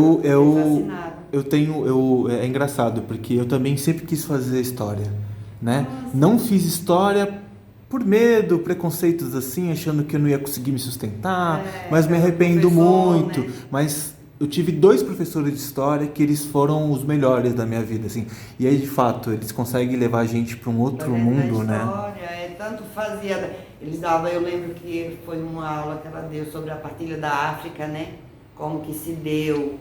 é engraçado, porque eu também sempre quis fazer história, né? Nossa. Não fiz história por medo, preconceitos assim, achando que eu não ia conseguir me sustentar, mas me arrependo muito. Né? Mas eu tive 2 professores de história que eles foram os melhores da minha vida, assim. E aí, de fato, eles conseguem levar a gente para um outro mundo, né? Tanto fazia... Eles davam, eu lembro que foi uma aula que ela deu sobre a partilha da África, né? Como que se deu,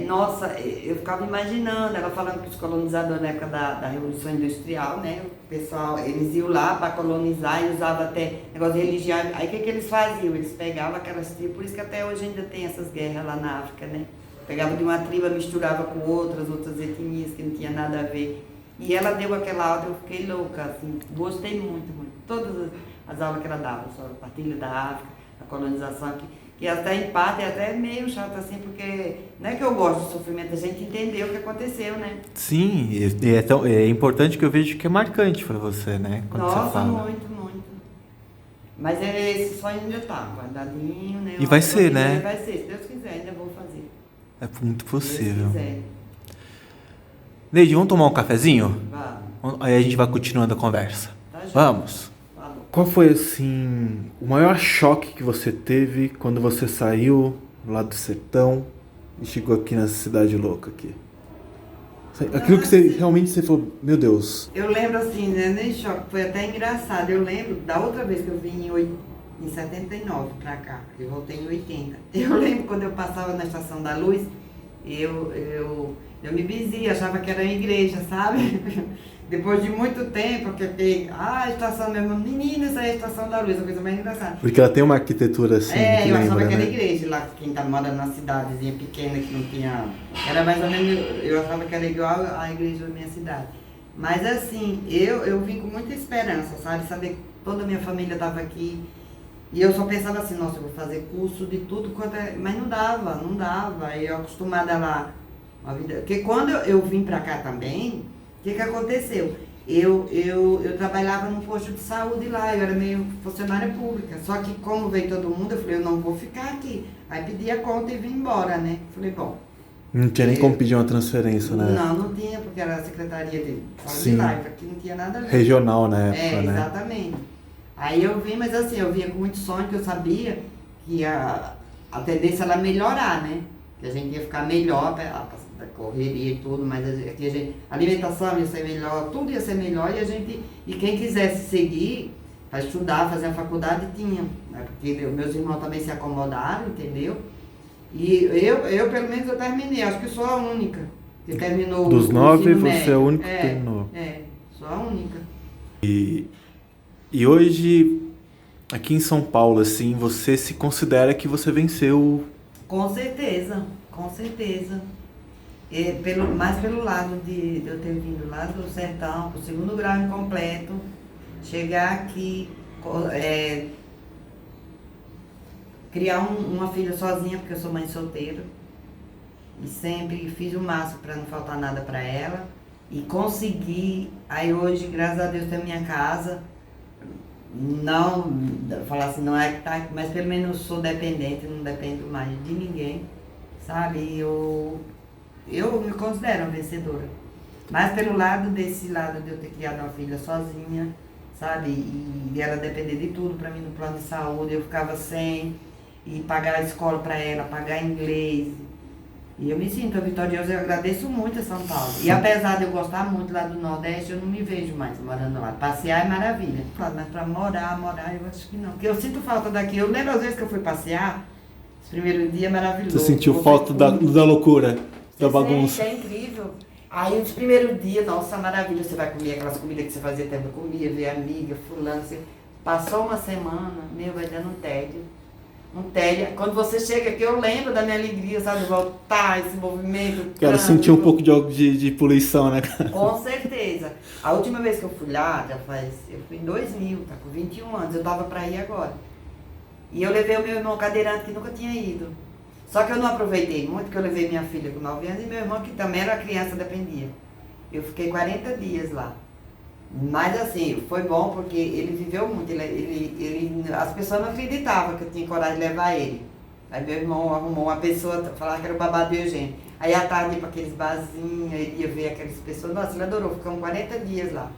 Nossa, eu ficava imaginando, ela falando que os colonizadores na época da Revolução Industrial, né? O pessoal, eles iam lá para colonizar e usavam até negócio de religião. Aí o que eles faziam? Eles pegavam aquelas tribos, por isso que até hoje ainda tem essas guerras lá na África, né? Pegava de uma tribo, misturava com outras etnias que não tinha nada a ver. E ela deu aquela aula, eu fiquei louca, assim, gostei muito, muito. Todas as aulas que ela dava, sobre a partilha da África, a colonização, que até em parte é até meio chato assim, porque não é que eu gosto do sofrimento, a gente entendeu o que aconteceu, né? Sim, é importante que eu vejo que é marcante para você, né? Quando Nossa, você fala. muito, muito. Mas esse sonho ainda tá guardadinho, né? E vai ser, né? Vai ser, se Deus quiser, ainda vou fazer. É muito possível. Se Deus quiser. Neide, vamos tomar um cafezinho? Vamos. Aí a gente vai continuando a conversa. Tá, joia. Vamos. Falou. Qual foi, assim, o maior choque que você teve quando você saiu lá do sertão e chegou aqui nessa cidade louca aqui? Aquilo que você realmente falou, meu Deus. Eu lembro assim, né, nem choque, foi até engraçado. Eu lembro da outra vez que eu vim em 79 pra cá, eu voltei em 80. Eu lembro quando eu passava na Estação da Luz, eu me benzia, achava que era a igreja, sabe? Depois de muito tempo, que eu fiquei, a estação mesmo, menina, essa é a Estação da Luz, a coisa mais engraçada. Porque ela tem uma arquitetura assim, que eu achava lembra, que era né? igreja, lá quem tá morando na cidadezinha pequena, que não tinha... Era mais ou menos, eu achava que era igual à igreja da minha cidade. Mas assim, eu vim com muita esperança, sabe? Saber que toda a minha família estava aqui. E eu só pensava assim, nossa, eu vou fazer curso de tudo quanto é... Mas não dava. E eu acostumada lá, uma vida... Porque quando eu vim pra cá também, o que aconteceu? Eu trabalhava num posto de saúde lá, eu era meio funcionária pública. Só que como veio todo mundo, eu falei, eu não vou ficar aqui. Aí pedi a conta e vim embora, né? Falei, bom... Não tinha nem como pedir uma transferência, né? Não tinha, porque era a Secretaria de Saúde Sim. lá, aqui não tinha nada a ver. Regional na época, né? Exatamente. Aí eu vim, mas assim, eu vinha com muito sonho, que eu sabia que a tendência era melhorar, né? Que a gente ia ficar melhor, da correria e tudo, mas aqui a alimentação ia ser melhor, tudo ia ser melhor e quem quisesse seguir para estudar, fazer a faculdade, tinha. Né? Porque meus irmãos também se acomodaram, entendeu? E eu pelo menos eu terminei, acho que sou a única que terminou. Dos o 9, ensino você médio. é o único que terminou. Sou a única. E hoje, aqui em São Paulo, assim, você se considera que você venceu? Com certeza. Mais pelo lado de eu ter vindo lá do sertão, pro 2º grau incompleto, chegar aqui, criar uma filha sozinha, porque eu sou mãe solteira. E sempre fiz o máximo para não faltar nada para ela. E consegui, aí hoje, graças a Deus, ter minha casa. Não, falar assim, não é que tá, mas pelo menos eu sou dependente, não dependo mais de ninguém, sabe? Eu me considero uma vencedora. Mas pelo lado de eu ter criado uma filha sozinha, sabe? E ela depender de tudo para mim no plano de saúde, eu ficava sem, e pagar a escola para ela, pagar inglês. E eu me sinto vitoriosa, eu agradeço muito a São Paulo. E apesar de eu gostar muito lá do Nordeste, eu não me vejo mais morando lá. Passear é maravilha. Mas para morar, eu acho que não. Porque eu sinto falta daqui. Eu lembro às vezes que eu fui passear, os primeiros dias é maravilhoso. Você sentiu falta da loucura, da bagunça? É incrível. Aí os primeiros dias, nossa, maravilha. Você vai comer aquelas comidas que você fazia tempo, comia, ver amiga, fulano. Você... Passou uma semana, vai dando um tédio. Quando você chega aqui, eu lembro da minha alegria, sabe? Voltar, esse movimento. Quero sentir um pouco de poluição, né? Com certeza. A última vez que eu fui lá, eu fui em 2000, tá com 21 anos, eu tava pra ir agora. E eu levei o meu irmão cadeirante que nunca tinha ido. Só que eu não aproveitei muito, porque eu levei minha filha com 9 anos e meu irmão, que também era criança, dependia. Eu fiquei 40 dias lá. Mas assim, foi bom porque ele viveu muito, as pessoas não acreditavam que eu tinha coragem de levar ele. Aí meu irmão arrumou uma pessoa, falava que era o babado de Eugênio. Aí à tarde ia para aqueles barzinhos, ele ia ver aquelas pessoas, nossa, ele adorou, ficamos 40 dias lá.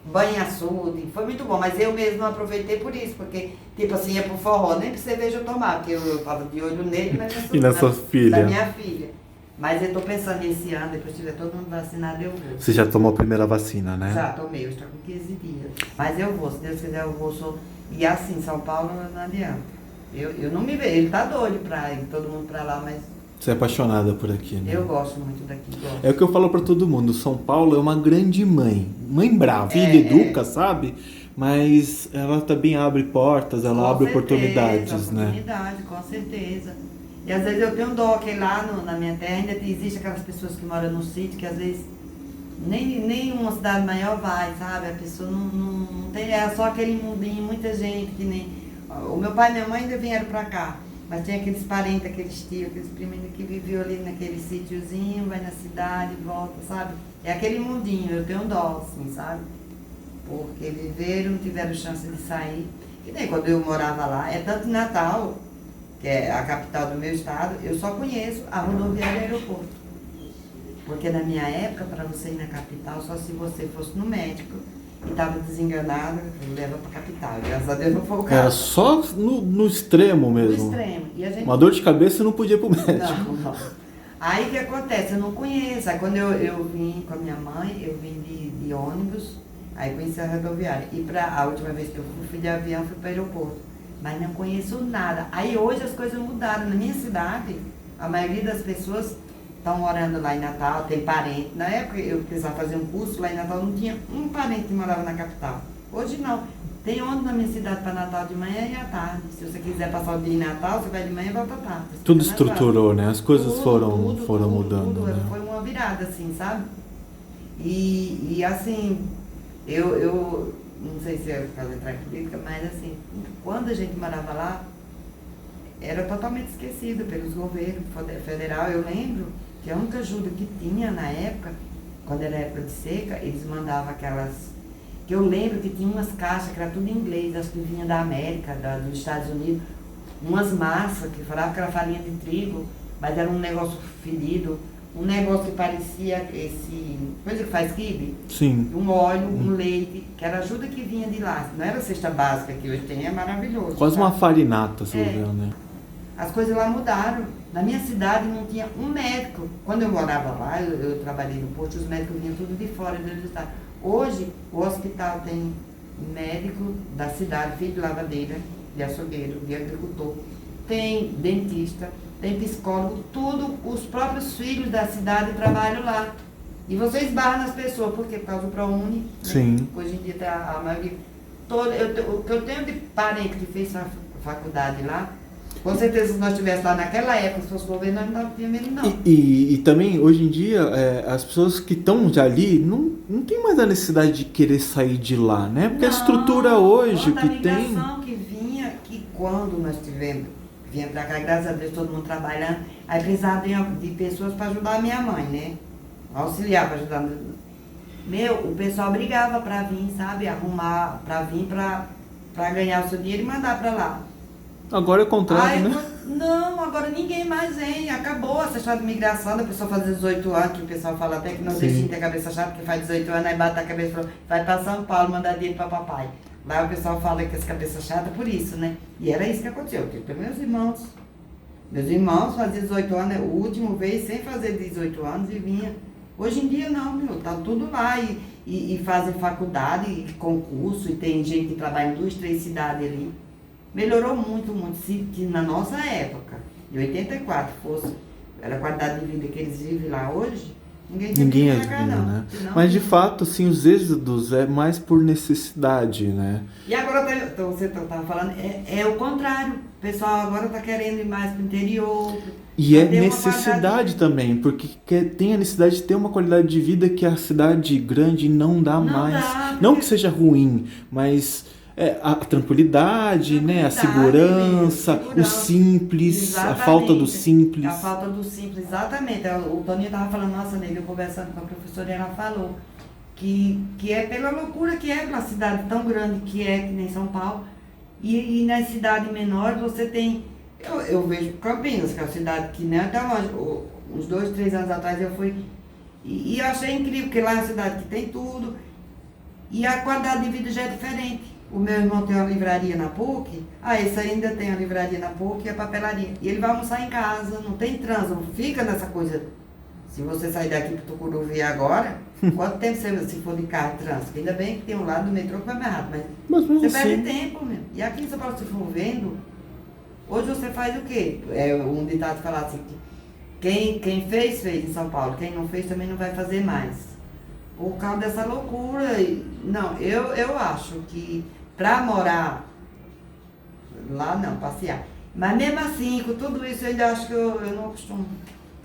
Banho açude, foi muito bom, mas eu mesmo não aproveitei por isso, porque tipo assim, ia pro forró, nem pra cerveja eu tomar, porque eu tava de olho nele e na sua filha. Na minha filha. Mas eu tô pensando nesse ano, depois que tiver todo mundo vacinado, eu vou. Você já tomou a primeira vacina, né? Já tomei, eu estou com 15 dias. Mas eu vou, se Deus quiser eu vou. E assim, São Paulo não adianta. Eu não me vejo, ele tá doido pra ir todo mundo pra lá, mas Você é apaixonada por aqui, né? Eu gosto muito daqui, gosto. É o que eu falo pra todo mundo, São Paulo é uma grande mãe. Mãe brava, educa, sabe? Mas ela também abre portas, ela Com abre certeza, oportunidades, né? Oportunidade, com certeza. E às vezes eu tenho dó que lá na minha terra ainda existe aquelas pessoas que moram no sítio que às vezes nem uma cidade maior vai, sabe? A pessoa não tem, é só aquele mundinho, muita gente que nem... O meu pai e minha mãe ainda vieram pra cá, mas tem aqueles parentes, aqueles tios, aqueles primos que viviam ali naquele sítiozinho, vai na cidade, volta, sabe? É aquele mundinho, eu tenho dó, assim, sabe? Porque viveram, não tiveram chance de sair. E nem quando eu morava lá, é tanto Natal, que é a capital do meu estado, eu só conheço a rodoviária e o aeroporto. Porque na minha época, para você ir na capital, só se você fosse no médico e estava desenganado, leva para a capital. Graças a Deus não foi o caso. Era só no extremo mesmo. No extremo. E a gente... Uma dor de cabeça e não podia ir pro médico. Não. Aí o que acontece? Eu não conheço. Aí quando eu vim com a minha mãe, eu vim de ônibus, aí conheci a rodoviária. E a última vez que eu fui de avião, fui para o aeroporto. Mas não conheço nada. Aí hoje as coisas mudaram. Na minha cidade, a maioria das pessoas estão morando lá em Natal, tem parente. Na época eu precisava fazer um curso lá em Natal, não tinha um parente que morava na capital. Hoje não. Tem ônibus na minha cidade para Natal de manhã e à tarde. Se você quiser passar o dia em Natal, você vai de manhã e volta à tarde. Tudo estruturou, né? As coisas foram mudando. Tudo. Né? Foi uma virada, assim, sabe? E assim, eu não sei se é por causa da política, mas assim, quando a gente morava lá, era totalmente esquecido pelos governos federal. Eu lembro que a única ajuda que tinha na época, quando era época de seca, eles mandavam aquelas... Que eu lembro que tinha umas caixas que era tudo em inglês, acho que vinha da América, dos Estados Unidos, umas massas que falavam que era farinha de trigo, mas era um negócio fedido, um negócio que parecia coisa que faz quibe. Sim. Um óleo, um leite, que era ajuda que vinha de lá. Não era a cesta básica que hoje tem, é maravilhoso. Quase sabe? uma farinata, se você ver, né? As coisas lá mudaram. Na minha cidade não tinha um médico. Quando eu morava lá, eu trabalhei no posto, os médicos vinham tudo de fora do estado. Hoje, o hospital tem médico da cidade, filho de lavadeira, de açougueiro, de agricultor, tem dentista, tem psicólogo, tudo, os próprios filhos da cidade trabalham lá. E você esbarra nas pessoas, por quê? Por causa do ProUni. Sim. Né? Hoje em dia tá a maioria... O que eu tenho de parente que fez faculdade lá, com certeza se nós estivéssemos lá naquela época, se fosse o governo, nós não tínhamos medo, não. E também, hoje em dia, as pessoas que estão já ali, não tem mais a necessidade de querer sair de lá, né? Porque a estrutura hoje que tem... A migração que vinha, que quando nós vinha pra cá, graças a Deus, todo mundo trabalhando, aí precisava de pessoas para ajudar a minha mãe, né? Auxiliar para ajudar. O pessoal brigava para vir, sabe? Arrumar para vir, para ganhar o seu dinheiro e mandar para lá. Agora é o contrário, né? Não, agora ninguém mais vem. Acabou essa história de migração, da pessoa fazer 18 anos, que o pessoal fala até que não deixa ter a cabeça chata, porque faz 18 anos, aí bate a cabeça e fala, vai para São Paulo mandar dinheiro para papai. Lá o pessoal fala que essa cabeça chata por isso, né? E era isso que aconteceu. Porque meus irmãos faziam 18 anos, o último veio sem fazer 18 anos e vinha. Hoje em dia não, tá tudo lá e fazem faculdade, e concurso, e tem gente que trabalha em 2, 3 cidades ali. Melhorou muito, muito. Se na nossa época, de 84, era a qualidade de vida que eles vivem lá hoje, ninguém ia cá, não. Né? Senão, mas de fato, assim, os êxodos é mais por necessidade, né? E agora, você estava falando, é o contrário. O pessoal agora está querendo ir mais para o interior. E é necessidade também, porque tem a necessidade de ter uma qualidade de vida que a cidade grande não dá mais. Não que seja ruim, mas... a tranquilidade, né? A segurança, o simples, exatamente. A falta do simples. A falta do simples, exatamente. O Toninho estava falando, nossa, Nele, eu conversando com a professora, e ela falou que é pela loucura que é uma cidade tão grande que nem São Paulo. E nas cidades menores você tem... Eu vejo Campinas, que é uma cidade que nem até uns 2, 3 anos atrás eu fui... E eu achei incrível, porque lá é uma cidade que tem tudo. E a qualidade de vida já é diferente. O meu irmão tem uma livraria na PUC, esse ainda tem a livraria na PUC e a papelaria. E ele vai almoçar em casa, não tem trânsito, fica nessa coisa. Se você sair daqui para o Tucuruvi agora, quanto tempo se for de carro trânsito? Ainda bem que tem um lado do metrô que vai mais rápido, mas você perde tempo mesmo. E aqui em São Paulo, se for vendo, hoje você faz o quê? Um ditado falar assim, Quem fez em São Paulo. Quem não fez também não vai fazer mais. Por causa dessa loucura. Não, eu acho que para morar lá não, passear. Mas mesmo assim, com tudo isso, eu ainda acho que eu não acostumo.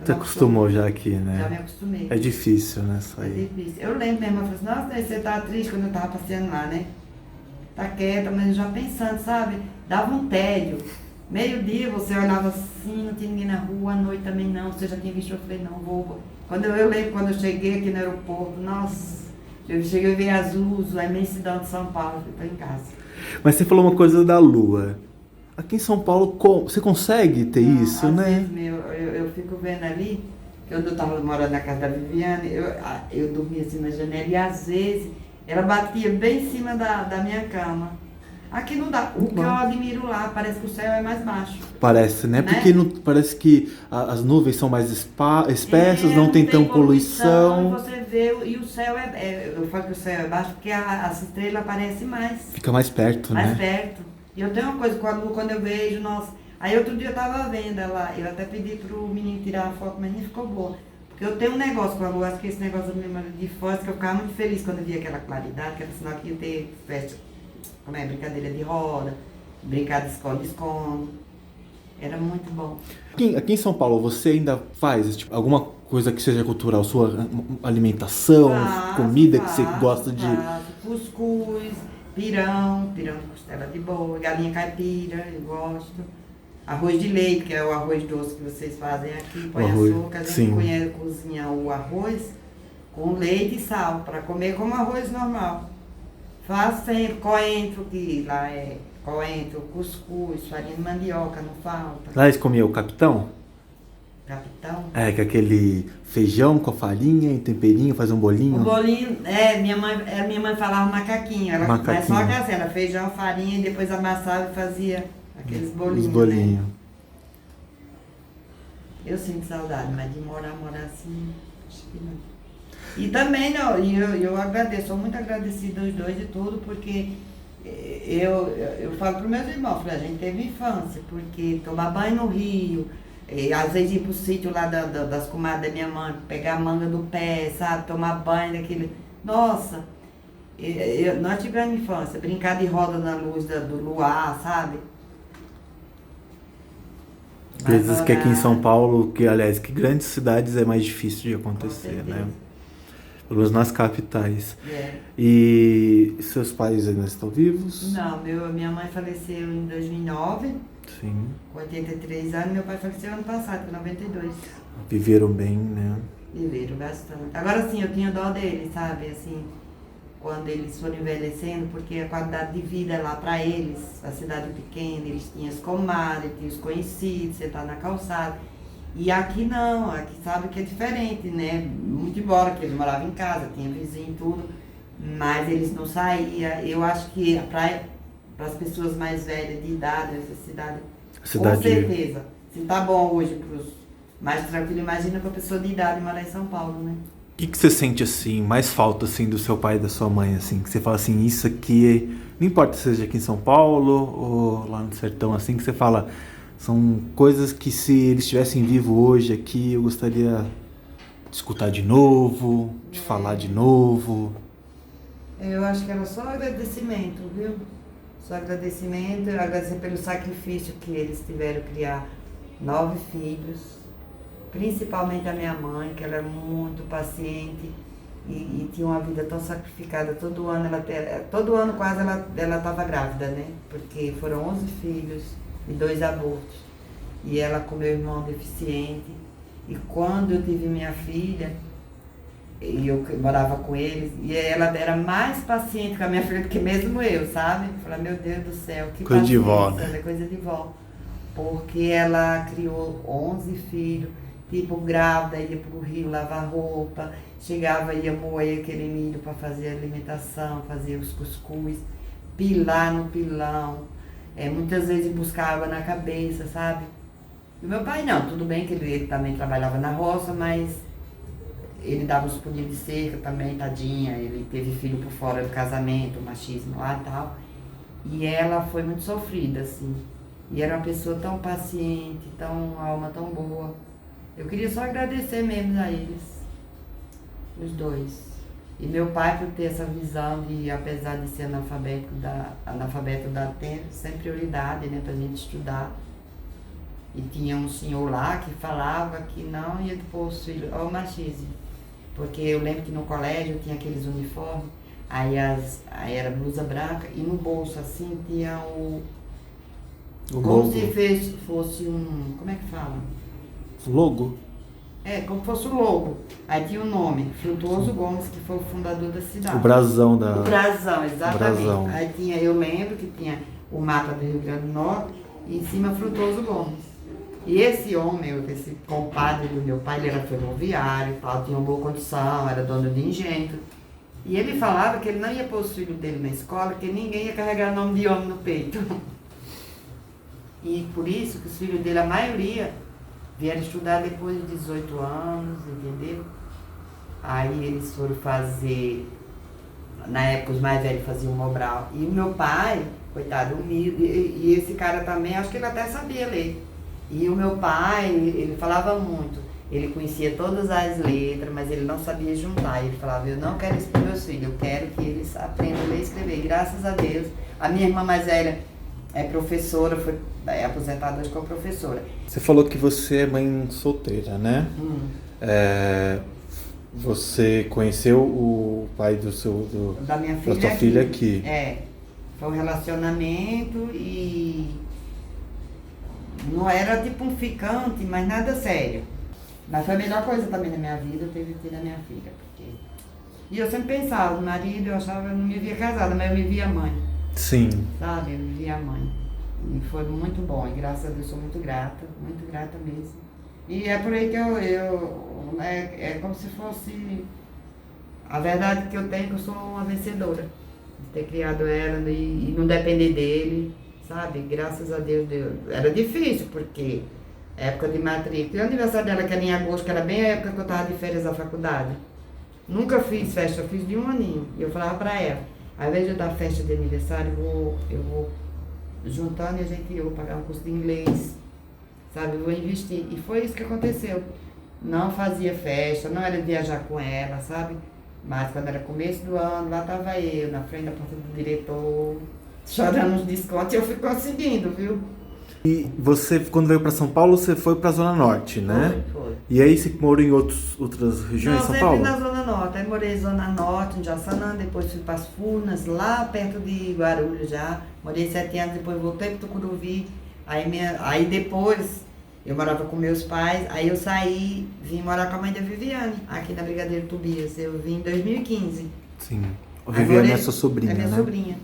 Você acostumou já aqui, né? Já me acostumei. É difícil, né, É sair. difícil. Eu lembro mesmo, eu falei assim, nossa, você tá triste quando eu tava passeando lá, né? Tá quieta, mas já pensando, sabe? Dava um tédio. Meio-dia você olhava assim, não tinha ninguém na rua, à noite também não. Você já tinha visto, eu falei, não, vou. Eu lembro quando eu cheguei aqui no aeroporto, nossa, eu cheguei a ver as luzes, a imensidão de São Paulo, eu falei, tô em casa. Mas você falou uma coisa da lua. Aqui em São Paulo, você consegue ter Não, isso, às né? vezes, eu fico vendo ali, que quando eu estava morando na casa da Viviane, eu dormia assim na janela e às vezes ela batia bem em cima da minha cama. Aqui não dá. O que eu admiro lá, parece que o céu é mais baixo. Parece, né? Porque parece que as nuvens são mais espessas, não tem tão poluição. Você vê, e o céu eu falo que o céu é baixo porque as estrelas aparecem mais. Fica mais perto, né? Mais perto. E eu tenho uma coisa, quando eu vejo, nossa. Aí outro dia eu tava vendo ela, eu até pedi pro menino tirar a foto, mas nem ficou boa. Porque eu tenho um negócio com a lua, acho que esse negócio da memória de fósforo, que eu ficava muito feliz quando eu via aquela claridade, que era sinal que ia ter festa, como é, brincadeira de roda, brincar de esconde-esconde. Era muito bom. Aqui em São Paulo, você ainda faz tipo, alguma coisa que seja cultural? Sua alimentação, comida que você gosta de... Cuscuz, pirão de costela de boi, galinha caipira, eu gosto. Arroz de leite, que é o arroz doce que vocês fazem aqui, põe açúcar, a gente cozinha o arroz com leite e sal, para comer como arroz normal. Faço sempre coentro, que lá é coentro, cuscuz, farinha de mandioca, não falta. Lá eles comiam o capitão? Capitão? É, que é aquele feijão com a farinha e temperinho, faz um bolinho. O bolinho, minha mãe falava macaquinho. Mas só que assim, era feijão, farinha e depois amassava e fazia aqueles bolinhos. Os bolinhos. Né? Eu sinto saudade, mas de morar assim, acho que não. E também, não, eu agradeço, sou muito agradecida aos dois de tudo, porque eu falo para os meus irmãos, a gente teve infância, porque tomar banho no rio, às vezes ir pro sítio lá das comadres da minha mãe, pegar a manga do pé, sabe, tomar banho daquele... Nossa, nós tivemos infância, brincar de roda na luz do luar, sabe? Coisas que aqui em São Paulo, que aliás, que grandes cidades é mais difícil de acontecer, né? Pelo menos nas capitais. E seus pais ainda estão vivos? Não, minha mãe faleceu em 2009. Sim. Com 83 anos, meu pai faleceu ano passado, com 92. Viveram bem, né? Viveram bastante. Agora sim, eu tinha dó deles, sabe? Assim, quando eles foram envelhecendo, porque a qualidade de vida lá para eles, a cidade pequena, eles tinham as comadres, tinham os conhecidos, sentar na calçada. E aqui não, aqui sabe que é diferente, né? Muito embora que eles moravam em casa, tinha vizinho e tudo, mas eles não saíam. Eu acho que para as pessoas mais velhas de idade, essa cidade, com certeza. Se tá bom hoje para os mais tranquilos, imagina para a pessoa de idade morar em São Paulo, né? O que você sente assim, mais falta assim do seu pai e da sua mãe, assim, que você fala assim, isso aqui, não importa se seja aqui em São Paulo ou lá no sertão, assim, que você fala, são coisas que se eles estivessem vivos hoje aqui, eu gostaria de escutar de novo, de falar de novo. Eu acho que era só agradecimento, viu? Só agradecimento, agradecer pelo sacrifício que eles tiveram criar 9 filhos. Principalmente a minha mãe, que ela era muito paciente e tinha uma vida tão sacrificada. Todo ano quase ela estava grávida, né? Porque foram 11 filhos e 2 abortos. E ela com meu irmão deficiente. E quando eu tive minha filha, e eu morava com eles, e ela era mais paciente com a minha filha do que mesmo eu, sabe? Eu falei, meu Deus do céu, que coisa paciência, de vó, né? Coisa de vó. Porque ela criou 11 filhos. Tipo, grávida, ia pro rio lavar roupa, chegava, ia moer aquele milho para fazer a alimentação, fazer os cuscuz, pilar no pilão, muitas vezes buscar água na cabeça, sabe? E meu pai não, tudo bem que ele também trabalhava na roça, mas ele dava uns pulinhos de cerca também, tadinha, ele teve filho por fora do casamento, machismo lá e tal. E ela foi muito sofrida, assim. E era uma pessoa tão paciente, tão alma tão boa. Eu queria só agradecer mesmo a eles, os dois. E meu pai por ter essa visão de, apesar de ser analfabeto ter sempre prioridade, né, pra gente estudar. E tinha um senhor lá que falava que não ia pôr os filhos ao machismo. Porque eu lembro que no colégio tinha aqueles uniformes, aí era blusa branca e no bolso assim tinha como logo. se fosse um, como é que fala? Logo? Como fosse o logo. Aí tinha o nome, Frutuoso Gomes, que foi o fundador da cidade. O brasão da... O brasão, exatamente. Brasão. Aí tinha, eu lembro que tinha o mapa do Rio Grande do Norte e em cima Frutuoso Gomes. E esse homem, esse compadre do meu pai, ele era ferroviário, tinha uma boa condição, era dono de engenho. E ele falava que ele não ia pôr os filhos dele na escola, porque ninguém ia carregar nome de homem no peito. E por isso que os filhos dele, a maioria, vieram estudar depois de 18 anos, entendeu? Aí eles foram fazer, na época os mais velhos faziam Mobral. E o meu pai, coitado, humilde, e esse cara também, acho que ele até sabia ler. E o meu pai, ele falava muito, ele conhecia todas as letras, mas ele não sabia juntar. Ele falava, eu não quero isso para meus filhos, eu quero que eles aprendam a ler e escrever. E graças a Deus, a minha irmã mais velha é professora, é aposentada hoje como professora. Você falou que você é mãe solteira, né? Você conheceu o pai da minha filha, da sua filha aqui? Foi um relacionamento e não era tipo um ficante, mas nada sério. Mas foi a melhor coisa também na minha vida, eu ter tido a minha filha. Porque... E eu sempre pensava, o marido, eu achava, eu não me via casada, mas eu me via mãe. Sim. Sabe, eu me via mãe. E foi muito bom, e graças a Deus sou muito grata mesmo. E é por aí que é como se fosse a verdade que eu tenho, que eu sou uma vencedora. De ter criado ela e não depender dele, sabe? Graças a Deus, era difícil, porque época de matrícula. E o aniversário dela, que era em agosto, que era bem a época que eu estava de férias da faculdade. Nunca fiz festa, eu fiz de 1 aninho. E eu falava pra ela, ao invés de eu dar festa de aniversário, eu vou juntando e eu vou pagar um curso de inglês, sabe? Eu vou investir. E foi isso que aconteceu. Não fazia festa, não era viajar com ela, sabe? Mas quando era começo do ano, lá estava eu, na frente da porta do diretor, chorando os descontos, e eu fui conseguindo, viu? E você, quando veio para São Paulo, você foi para a Zona Norte, né? Foi. E aí você morou em outras regiões de São Paulo? Não, sempre na Zona Norte. Aí morei na Zona Norte, em Jaçanã, depois fui para as Furnas, lá perto de Guarulhos já. Morei 7 anos, depois voltei para Tucuruvi. Aí depois eu morava com meus pais, aí eu saí, vim morar com a mãe da Viviane, aqui na Brigadeiro Tobias. Eu vim em 2015. Sim. A Viviane é sua sobrinha, é minha né? sobrinha.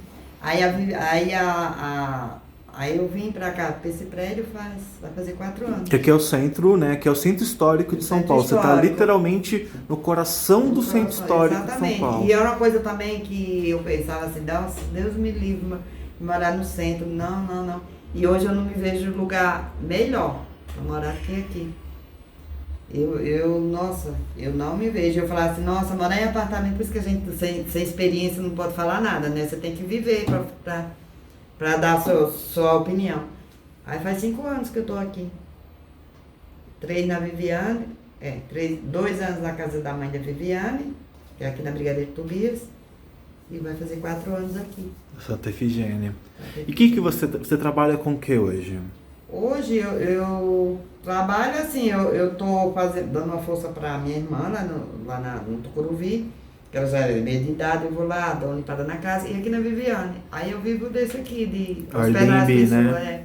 Aí eu vim pra cá, pra esse prédio vai fazer 4 anos. Que aqui é o centro, né? Que é o centro histórico de São Paulo. Você está literalmente no coração do centro histórico de São Paulo. E é uma coisa também que eu pensava assim, Deus me livre morar no centro. Não. E hoje eu não me vejo lugar melhor pra morar aqui. Eu não me vejo. Eu falava assim, nossa, morar em apartamento, por isso que a gente sem experiência não pode falar nada, né? Você tem que viver pra dar a sua opinião. Aí faz 5 anos que eu tô aqui. 3 na Viviane, 2 anos na casa da mãe da Viviane, que é aqui na Brigadeiro Tobias, e vai fazer 4 anos aqui. Santa Efigênia. E que você trabalha com o que hoje? Hoje eu trabalho assim, eu tô dando uma força pra minha irmã lá no Tucuruvi, que ela já é meia de idade, eu vou lá, dou uma limpada na casa, e aqui na Viviane. Aí eu vivo desse aqui, de hospedar as pessoas. Né?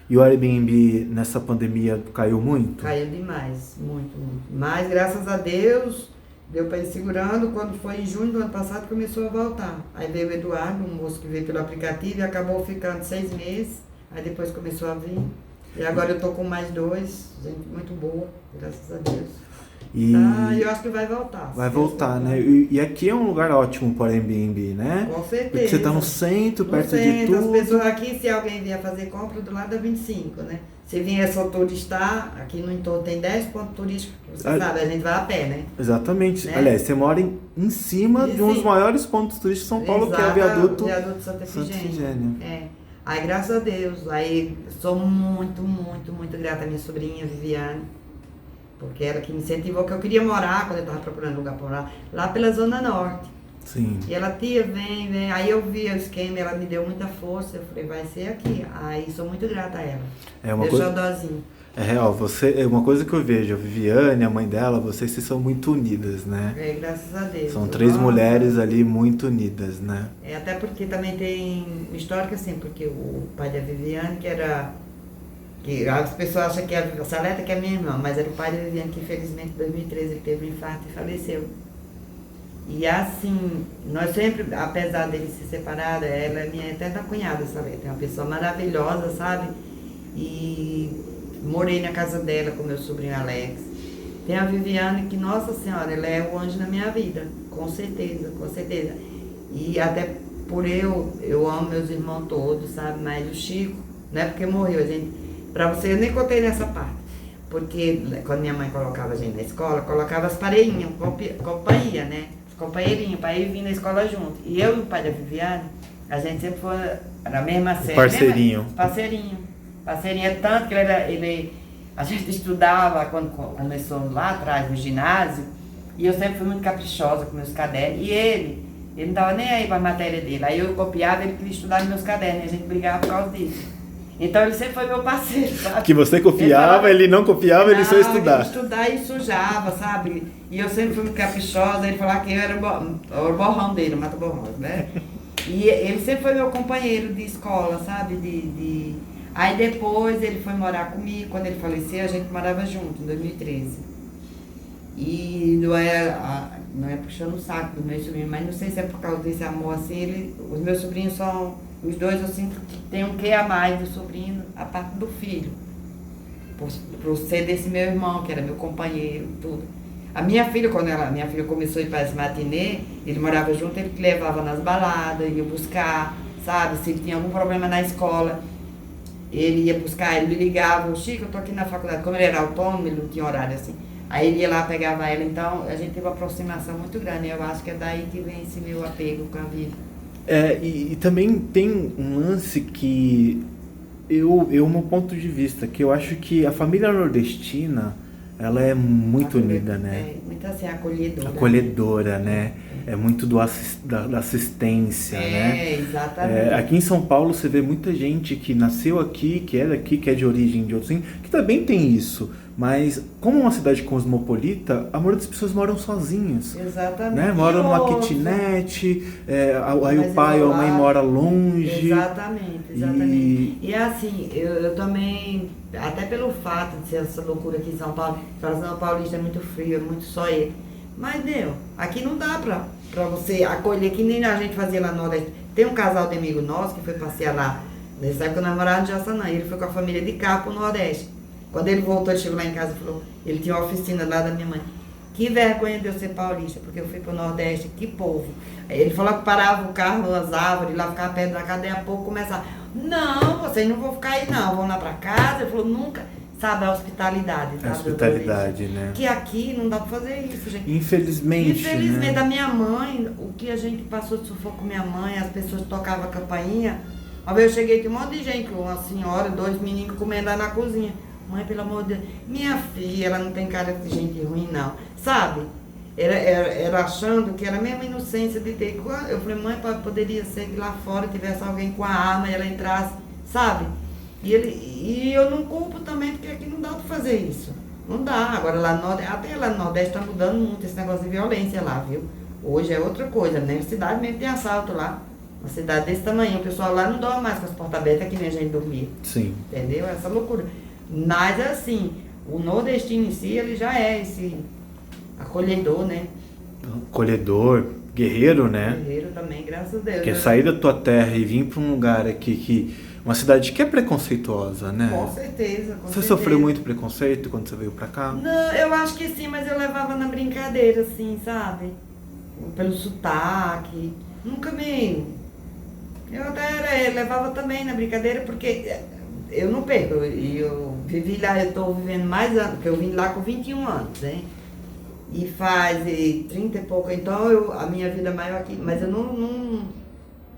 E o Airbnb nessa pandemia caiu muito? Caiu demais, muito. Mas graças a Deus, deu para ir segurando. Quando foi em junho do ano passado, começou a voltar. Aí veio o Eduardo, um moço que veio pelo aplicativo, e acabou ficando 6 meses. Aí depois começou a vir. E agora eu tô com mais 2, gente muito boa, graças a Deus. E eu acho que vai voltar. Vai voltar, né? E aqui é um lugar ótimo para Airbnb, né? Com certeza. Porque você está no centro, perto de tudo. As pessoas aqui, se alguém vier fazer compra, do lado da 25, né? Se vier só turistar, aqui no entorno tem 10 pontos turísticos, você sabe, a gente vai a pé, né? Exatamente. Né? Aliás, você mora em cima de um dos maiores pontos turísticos de São Paulo, que é o Viaduto Santa Efigênia. Aí, graças a Deus, aí sou muito, muito, muito grata à minha sobrinha Viviane. porque ela que me incentivou, que eu queria morar, quando eu estava procurando lugar para morar, lá pela Zona Norte. Sim. E ela, tia, vem. Aí eu vi o esquema, ela me deu muita força, eu falei, vai ser aqui. Aí sou muito grata a ela. É uma Meu coisa... xodózinho. É real, é uma coisa que eu vejo, a Viviane, a mãe dela, vocês são muito unidas, né? Graças a Deus. São 3 mulheres ali muito unidas, né? Até porque também tem histórica assim, porque o pai da Viviane, que as pessoas acham que a Saleta que é minha irmã, mas era o pai da Viviane que infelizmente em 2013 ele teve um infarto e faleceu. E assim, nós sempre, apesar dele se separar, ela é minha eterna cunhada, Saleta, é uma pessoa maravilhosa, sabe? E morei na casa dela com meu sobrinho Alex. Tem a Viviane que, nossa senhora, ela é o anjo na minha vida, com certeza, com certeza. E até por eu amo meus irmãos todos, sabe? Mas o Chico, não é porque morreu, pra você, eu nem contei nessa parte. Porque quando minha mãe colocava a gente na escola, colocava as pareinhas, companhia, né? As companheirinhas, para ir vir na escola junto. E eu e o pai da Viviane, a gente sempre foi na mesma série. Parceirinho. Parceirinho é tanto que a gente estudava quando começou lá atrás no ginásio, e eu sempre fui muito caprichosa com meus cadernos, e ele não estava nem aí para a matéria dele, aí eu copiava, ele queria estudar nos meus cadernos, e a gente brigava por causa disso. Então ele sempre foi meu parceiro, sabe? Que você copiava, ele não copiava, ele só ia estudar. Ele estudar e sujava, sabe? E eu sempre fui muito caprichosa, ele falava que eu era o borrão dele, o mata-borrão, né? E ele sempre foi meu companheiro de escola, sabe? Aí depois ele foi morar comigo, quando ele faleceu, a gente morava junto, em 2013. E não é puxando o saco do meu sobrinho, mas não sei se é por causa desse amor assim, os meus sobrinhos são, os dois eu sinto que tem um quê a mais do sobrinho, a parte do filho. Por ser desse meu irmão, que era meu companheiro, tudo. A minha filha, quando minha filha começou a ir para as matinê, ele morava junto, ele que levava nas baladas, ia buscar, sabe, se tinha algum problema na escola. Ele ia buscar, ele me ligava, Chico, eu tô aqui na faculdade. Como ele era autônomo, ele não tinha horário assim. Aí ele ia lá, pegava ela, então a gente teve uma aproximação muito grande. Eu acho que é daí que vem esse meu apego com a vida. E também tem um lance que meu ponto de vista, que eu acho que a família nordestina, ela é muito unida, né? Muito assim, acolhedora. Acolhedora, né? É muito da assistência, né? Exatamente. Aqui em São Paulo você vê muita gente que nasceu aqui, que é daqui, que é de origem de outros, que também tem isso. Mas como é uma cidade cosmopolita, a maioria das pessoas moram sozinhas. Exatamente. Né? Moram numa kitnet, aí o pai ou a mãe mora longe. Exatamente. E assim, eu também, até pelo fato de ser essa loucura aqui em São Paulo, São Paulista é muito frio, é muito só ele. Mas aqui não dá pra você acolher, que nem a gente fazia lá no Nordeste. Tem um casal de amigo nosso que foi passear lá, nessa época nós morávamos em Jaçanã, ele foi com a família de carro pro Nordeste. Quando ele voltou, ele chegou lá em casa e falou, ele tinha uma oficina lá da minha mãe. Que vergonha de eu ser paulista, porque eu fui pro Nordeste, que povo. Ele falou que parava o carro nas árvores, lá ficava perto da casa, daí a pouco começava, não, vocês não vão ficar aí não, vão lá pra casa. Ele falou, nunca, sabe, a hospitalidade. A hospitalidade, né? Que aqui não dá pra fazer isso, gente. Infelizmente, né? A minha mãe, o que a gente passou de sufoco com minha mãe, as pessoas tocavam a campainha. Uma vez eu cheguei, tinha um monte de gente, uma senhora, 2 meninos comendo lá na cozinha. Mãe, pelo amor de Deus, minha filha, ela não tem cara de gente ruim, não. Sabe? Era achando que era a mesma inocência de ter. Eu falei, mãe, poderia ser que lá fora tivesse alguém com a arma e ela entrasse, sabe? E eu não culpo também, porque aqui não dá pra fazer isso. Não dá. Agora lá no Nordeste, até lá no Nordeste tá mudando muito esse negócio de violência lá, viu? Hoje é outra coisa, né? Na cidade mesmo tem assalto lá. Uma cidade desse tamanho, o pessoal lá não dorme mais com as portas abertas que nem a gente dormia. Sim. Entendeu? Essa loucura. Mas assim, o nordestino em si, ele já é esse acolhedor, né? Acolhedor, guerreiro, né? Guerreiro também, graças a Deus. Porque sair da tua terra e vir para um lugar aqui, uma cidade que é preconceituosa, né? Com certeza, Você sofreu muito preconceito quando você veio pra cá? Não, eu acho que sim, mas eu levava na brincadeira, assim, sabe? Pelo sotaque. Nunca me... Eu até levava também na brincadeira, porque... Eu não perco, eu vivi lá, eu estou vivendo mais anos, porque eu vim lá com 21 anos, né? E faz 30 e pouco, então a minha vida é maior aqui, mas eu não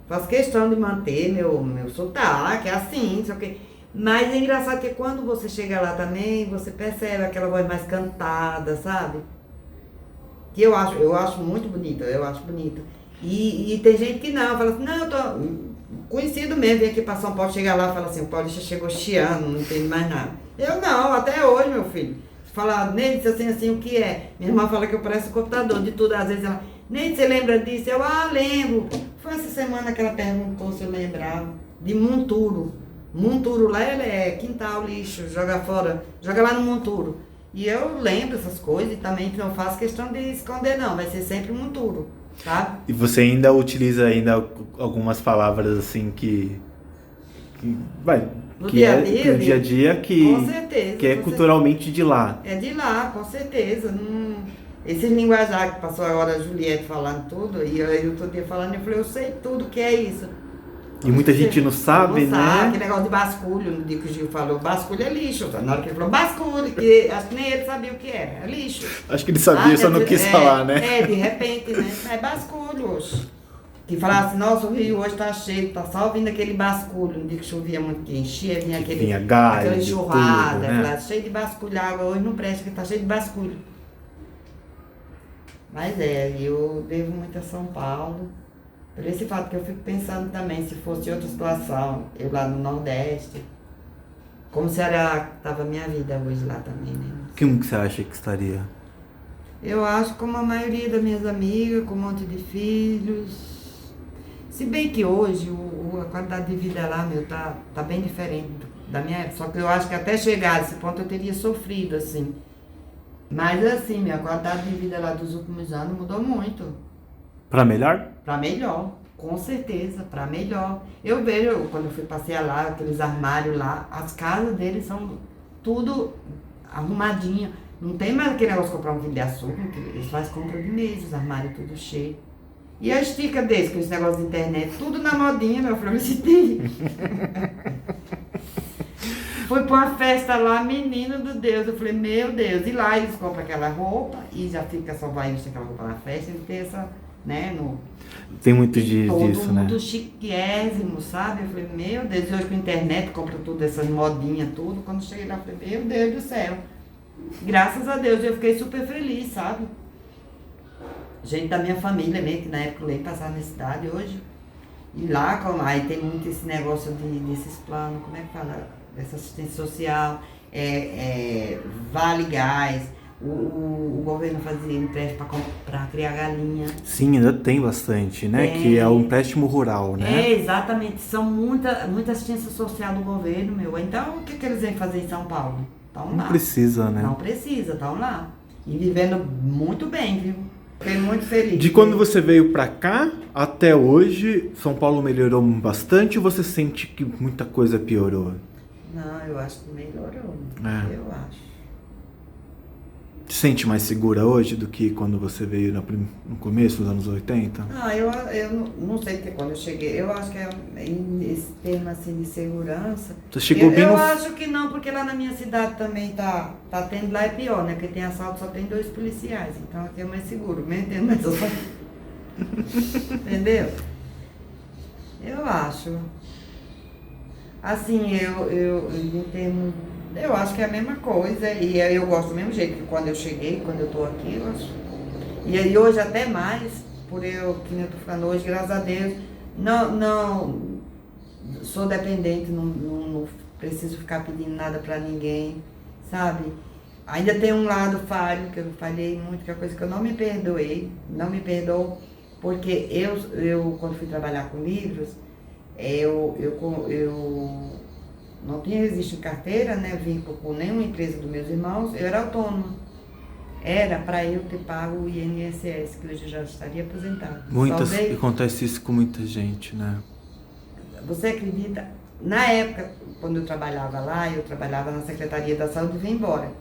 faço questão de manter meu sotaque, assim, só que, Mas é engraçado que quando você chega lá também, você percebe aquela voz mais cantada, sabe? Que eu acho muito bonita, eu acho bonita. E tem gente que não, fala assim, não, eu tô... Conhecido mesmo, vem aqui pra São Paulo, chega lá e fala assim, o Paulista chegou chiando, não entende mais nada. Eu não, até hoje, meu filho. Fala, Neide, assim, o que é? Minha irmã fala que eu pareço computador de tudo, às vezes ela, Neide, você lembra disso? Eu, lembro. Foi essa semana que ela perguntou se eu lembrava, de monturo. Monturo lá, ele é quintal, lixo, joga fora, joga lá no monturo. E eu lembro essas coisas e também não faço questão de esconder não, vai ser sempre monturo, tá? E você ainda utiliza algumas palavras assim que No que dia a é dia, do dia a dia com certeza, que é com culturalmente de lá. É de lá, com certeza. Não... Esse linguajar que passou agora a Juliette falando tudo, e eu outro dia falando, eu falei, eu sei tudo que é isso. E muita gente não sabe, não sabe, né? aquele negócio de basculho, no dia que o Gil falou, basculho é lixo. Na hora que ele falou basculho, que acho que nem ele sabia o que era, é lixo. Acho que ele sabia, só não quis falar, né? De repente, né? É basculho hoje. Que falasse, nossa, o Rio hoje tá cheio, tá só vindo aquele basculho. No dia que chovia muito, que enchia, vinha aquele galho, aquela enxurrada, tudo, né? falasse, cheio de basculho, a água hoje não presta, que tá cheio de basculho. Mas eu devo muito a São Paulo. Por esse fato que eu fico pensando também, se fosse outra situação, eu lá no Nordeste, como será que estava a minha vida hoje lá também, né? Como que você acha que estaria? Eu acho como a maioria das minhas amigas, com um monte de filhos. Se bem que hoje a qualidade de vida lá, meu, tá bem diferente da minha época. Só que eu acho que até chegar a esse ponto eu teria sofrido, assim. Mas assim, minha qualidade de vida lá dos últimos anos mudou muito. Pra melhor? Pra melhor, com certeza, pra melhor. Eu vejo, quando eu fui passear lá, aqueles armários lá, as casas deles são tudo arrumadinho. Não tem mais aquele negócio de comprar um quilo de açúcar, eles fazem compra de mês, os armários tudo cheio. E a estica deles, com esse negócio de internet, tudo na modinha, meu filho, eu me senti. Fui pra uma festa lá, menino do Deus, eu falei, meu Deus, e lá eles compram aquela roupa e já fica só vai vestir aquela roupa na festa, ele tem essa, né, no... Tem muito disso, né? Todo mundo chiquésimo, sabe? Eu falei, meu Deus, e hoje com a internet compra tudo, essas modinhas, tudo, quando cheguei lá, eu falei, meu Deus do céu. Graças a Deus, eu fiquei super feliz, sabe? Gente da minha família mesmo, que na época eu ia passar na cidade hoje. E lá, aí tem muito esse negócio desses planos, como é que fala? Dessa assistência social, Vale Gás, o governo fazia empréstimo para criar galinha. Sim, ainda tem bastante, né? Que é o empréstimo rural, né? Exatamente. São muita assistência social do governo, meu. Então, o que eles vêm fazer em São Paulo? Estão lá. Não precisa, né? Não precisa, estão lá. E vivendo muito bem, viu? Fiquei muito feliz. De quando você veio pra cá até hoje, São Paulo melhorou bastante ou você sente que muita coisa piorou? Não, eu acho que melhorou. Eu acho. Te sente mais segura hoje do que quando você veio no começo dos anos 80? Eu não sei, porque quando eu cheguei, eu acho que esse termo assim de segurança. Você chegou bem eu acho que não, porque lá na minha cidade também tá tendo, lá é pior, né? Porque tem assalto, só tem 2 policiais, então aqui é mais seguro, mesmo tendo mais entendeu? Eu acho. Assim, eu em termos, eu acho que é a mesma coisa, e eu gosto do mesmo jeito que quando eu cheguei, quando eu tô aqui, eu acho. E aí hoje até mais, por eu, que eu tô falando hoje, graças a Deus, não sou dependente, não preciso ficar pedindo nada pra ninguém, sabe? Ainda tem um lado falho, que eu falhei muito, que é a coisa que eu não me perdoo, porque eu quando fui trabalhar com livros, eu não tinha registro em carteira, né, vínculo com nenhuma empresa dos meus irmãos, eu era autônoma. Era para eu ter pago o INSS, que hoje eu já estaria aposentado. Acontece isso com muita gente, né? Você acredita? Na época, quando eu trabalhava lá, eu trabalhava na Secretaria da Saúde e vim embora.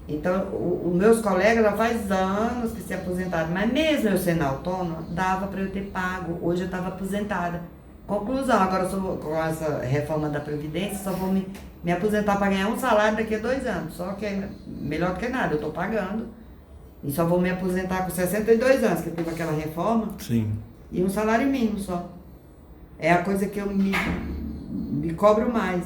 Então, os meus colegas já faz anos que se aposentaram, mas mesmo eu sendo autônoma, dava para eu ter pago. Hoje eu estava aposentada. Conclusão, agora com essa reforma da Previdência, só vou me aposentar para ganhar um salário daqui a 2 anos. Só que é melhor do que nada, eu estou pagando. E só vou me aposentar com 62 anos, que teve aquela reforma. Sim. E um salário mínimo só. É a coisa que eu me cobro mais.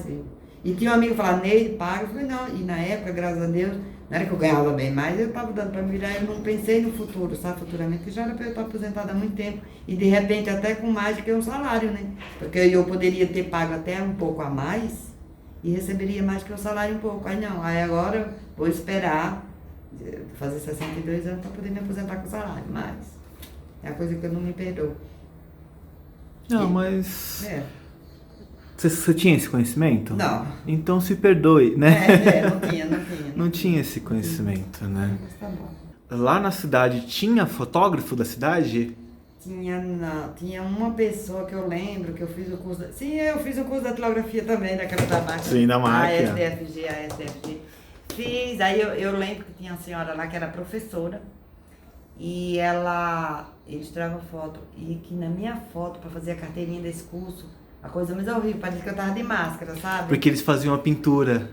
E tinha um amigo que falava, Neide, paga. Eu falei, não. E na época, graças a Deus, não era que eu ganhava bem mais, eu estava dando para me virar, eu não pensei no futuro, sabe, futuramente, que já era para eu estar aposentada há muito tempo. E de repente até com mais do que um salário, né? Porque eu poderia ter pago até um pouco a mais e receberia mais que o salário um pouco. Aí não, aí agora vou esperar fazer 62 anos para poder me aposentar com salário, mas é a coisa que eu não me perdoo. Não, mas... É. Você tinha esse conhecimento? Não. Então se perdoe, né? Não tinha. Não tinha esse conhecimento, né? Mas tá bom. Lá na cidade tinha fotógrafo da cidade? Tinha uma pessoa que eu lembro que eu fiz o curso... Sim, eu fiz o curso da datilografia também, daquela da máquina. Sim, da máquina. A SDFG. Fiz, aí eu lembro que tinha uma senhora lá que era professora e eles tiravam foto e que na minha foto, para fazer a carteirinha desse curso, a coisa mais horrível, parecia que eu tava de máscara, sabe? Porque eles faziam a pintura.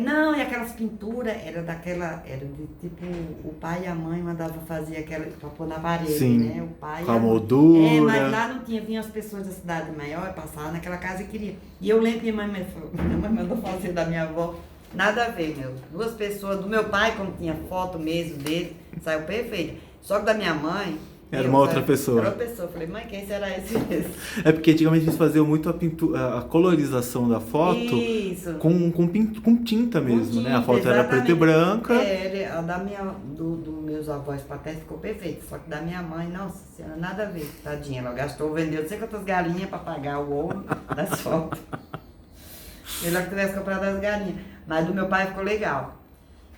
Não, e aquelas pinturas era de tipo, o pai e a mãe mandavam fazer aquela pra pôr na parede, Sim, né? O pai com a moldura. mas lá não tinha, vinham as pessoas da cidade maior, passavam naquela casa e queria. E eu lembro que minha mãe mandou fazer da minha avó, nada a ver, meu. Duas pessoas, do meu pai, como tinha foto mesmo dele, saiu perfeito. Só que da minha mãe... Era uma outra pessoa. Era outra pessoa. Falei, mãe, quem será esse mesmo? É porque antigamente eles faziam muito a pintura, a colorização da foto. Isso. Com tinta mesmo, Com tinta, né? A foto era preta e branca. A dos meus avós paternos ficou perfeita. Só que da minha mãe, nossa senhora, nada a ver. Tadinha, ela gastou, vendeu não sei quantas galinhas para pagar o ouro das fotos. Melhor que tivesse comprado as galinhas. Mas do meu pai ficou legal.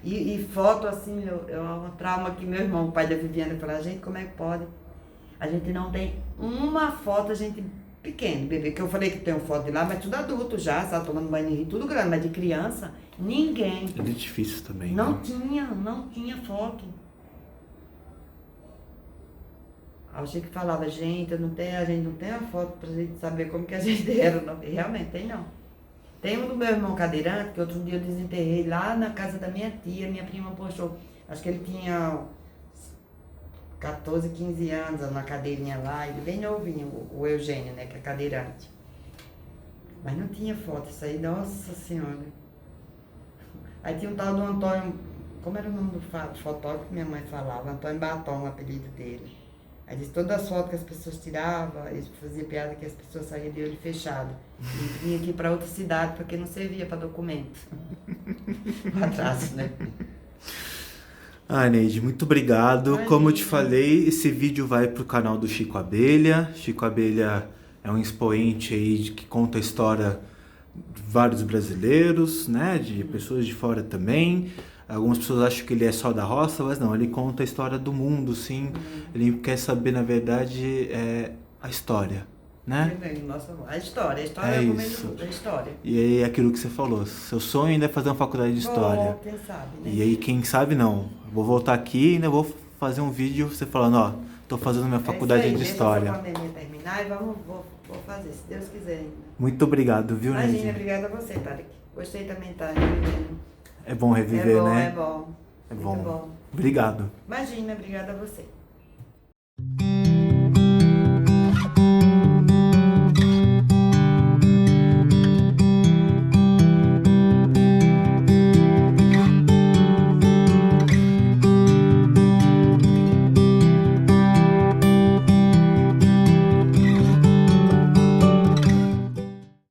E foto, assim, é um trauma que meu irmão, o pai da Viviane, falou, gente, como é que pode? A gente não tem uma foto, a gente pequeno, bebê, que eu falei que tem foto de lá, mas tudo adulto já, sabe, tomando banho de rio, tudo grande, mas de criança, ninguém. É difícil também. Não né? tinha foto. Aí o Chico falava, gente, a gente não tem a foto pra gente saber como que a gente era. Não. E realmente tem não. Tem um do meu irmão cadeirante, que outro dia eu desenterrei lá na casa da minha tia, minha prima postou. Acho que ele tinha 14, 15 anos na cadeirinha lá, ele bem novinho, o Eugênio, né, que é cadeirante. Mas não tinha foto, isso aí, nossa senhora. Aí tinha um tal do Antônio, como era o nome do fotógrafo que minha mãe falava? Antônio Batom, o apelido dele. Aí disse, todas as fotos que as pessoas tiravam, ele fazia piada que as pessoas saíam de olho fechado. E vinha aqui para outra cidade, porque não servia para documento. O atraso, né? Ah, Neide, muito obrigado. Imagina. Como eu te falei, esse vídeo vai pro canal do Chico Abelha. Chico Abelha é um expoente aí que conta a história de vários brasileiros, né? De pessoas de fora também. Algumas pessoas acham que ele é só da roça, mas não, ele conta a história do mundo, sim. Ele quer saber, na verdade, a história, né? Nossa, a história é É o isso. começo da história. E aí, aquilo que você falou, seu sonho ainda é fazer uma faculdade de história. Quem sabe, né? E aí, quem sabe não. Vou voltar aqui e ainda vou fazer um vídeo você falando, ó, tô fazendo minha faculdade de história. Deixa a pandemia terminar e vou fazer, se Deus quiser. Muito obrigado, viu, Imagina, Neide? obrigada a você, Tarek. Gostei também de estar revivendo. É bom reviver, né? É bom. É Muito bom. Obrigado. Imagina, obrigada a você.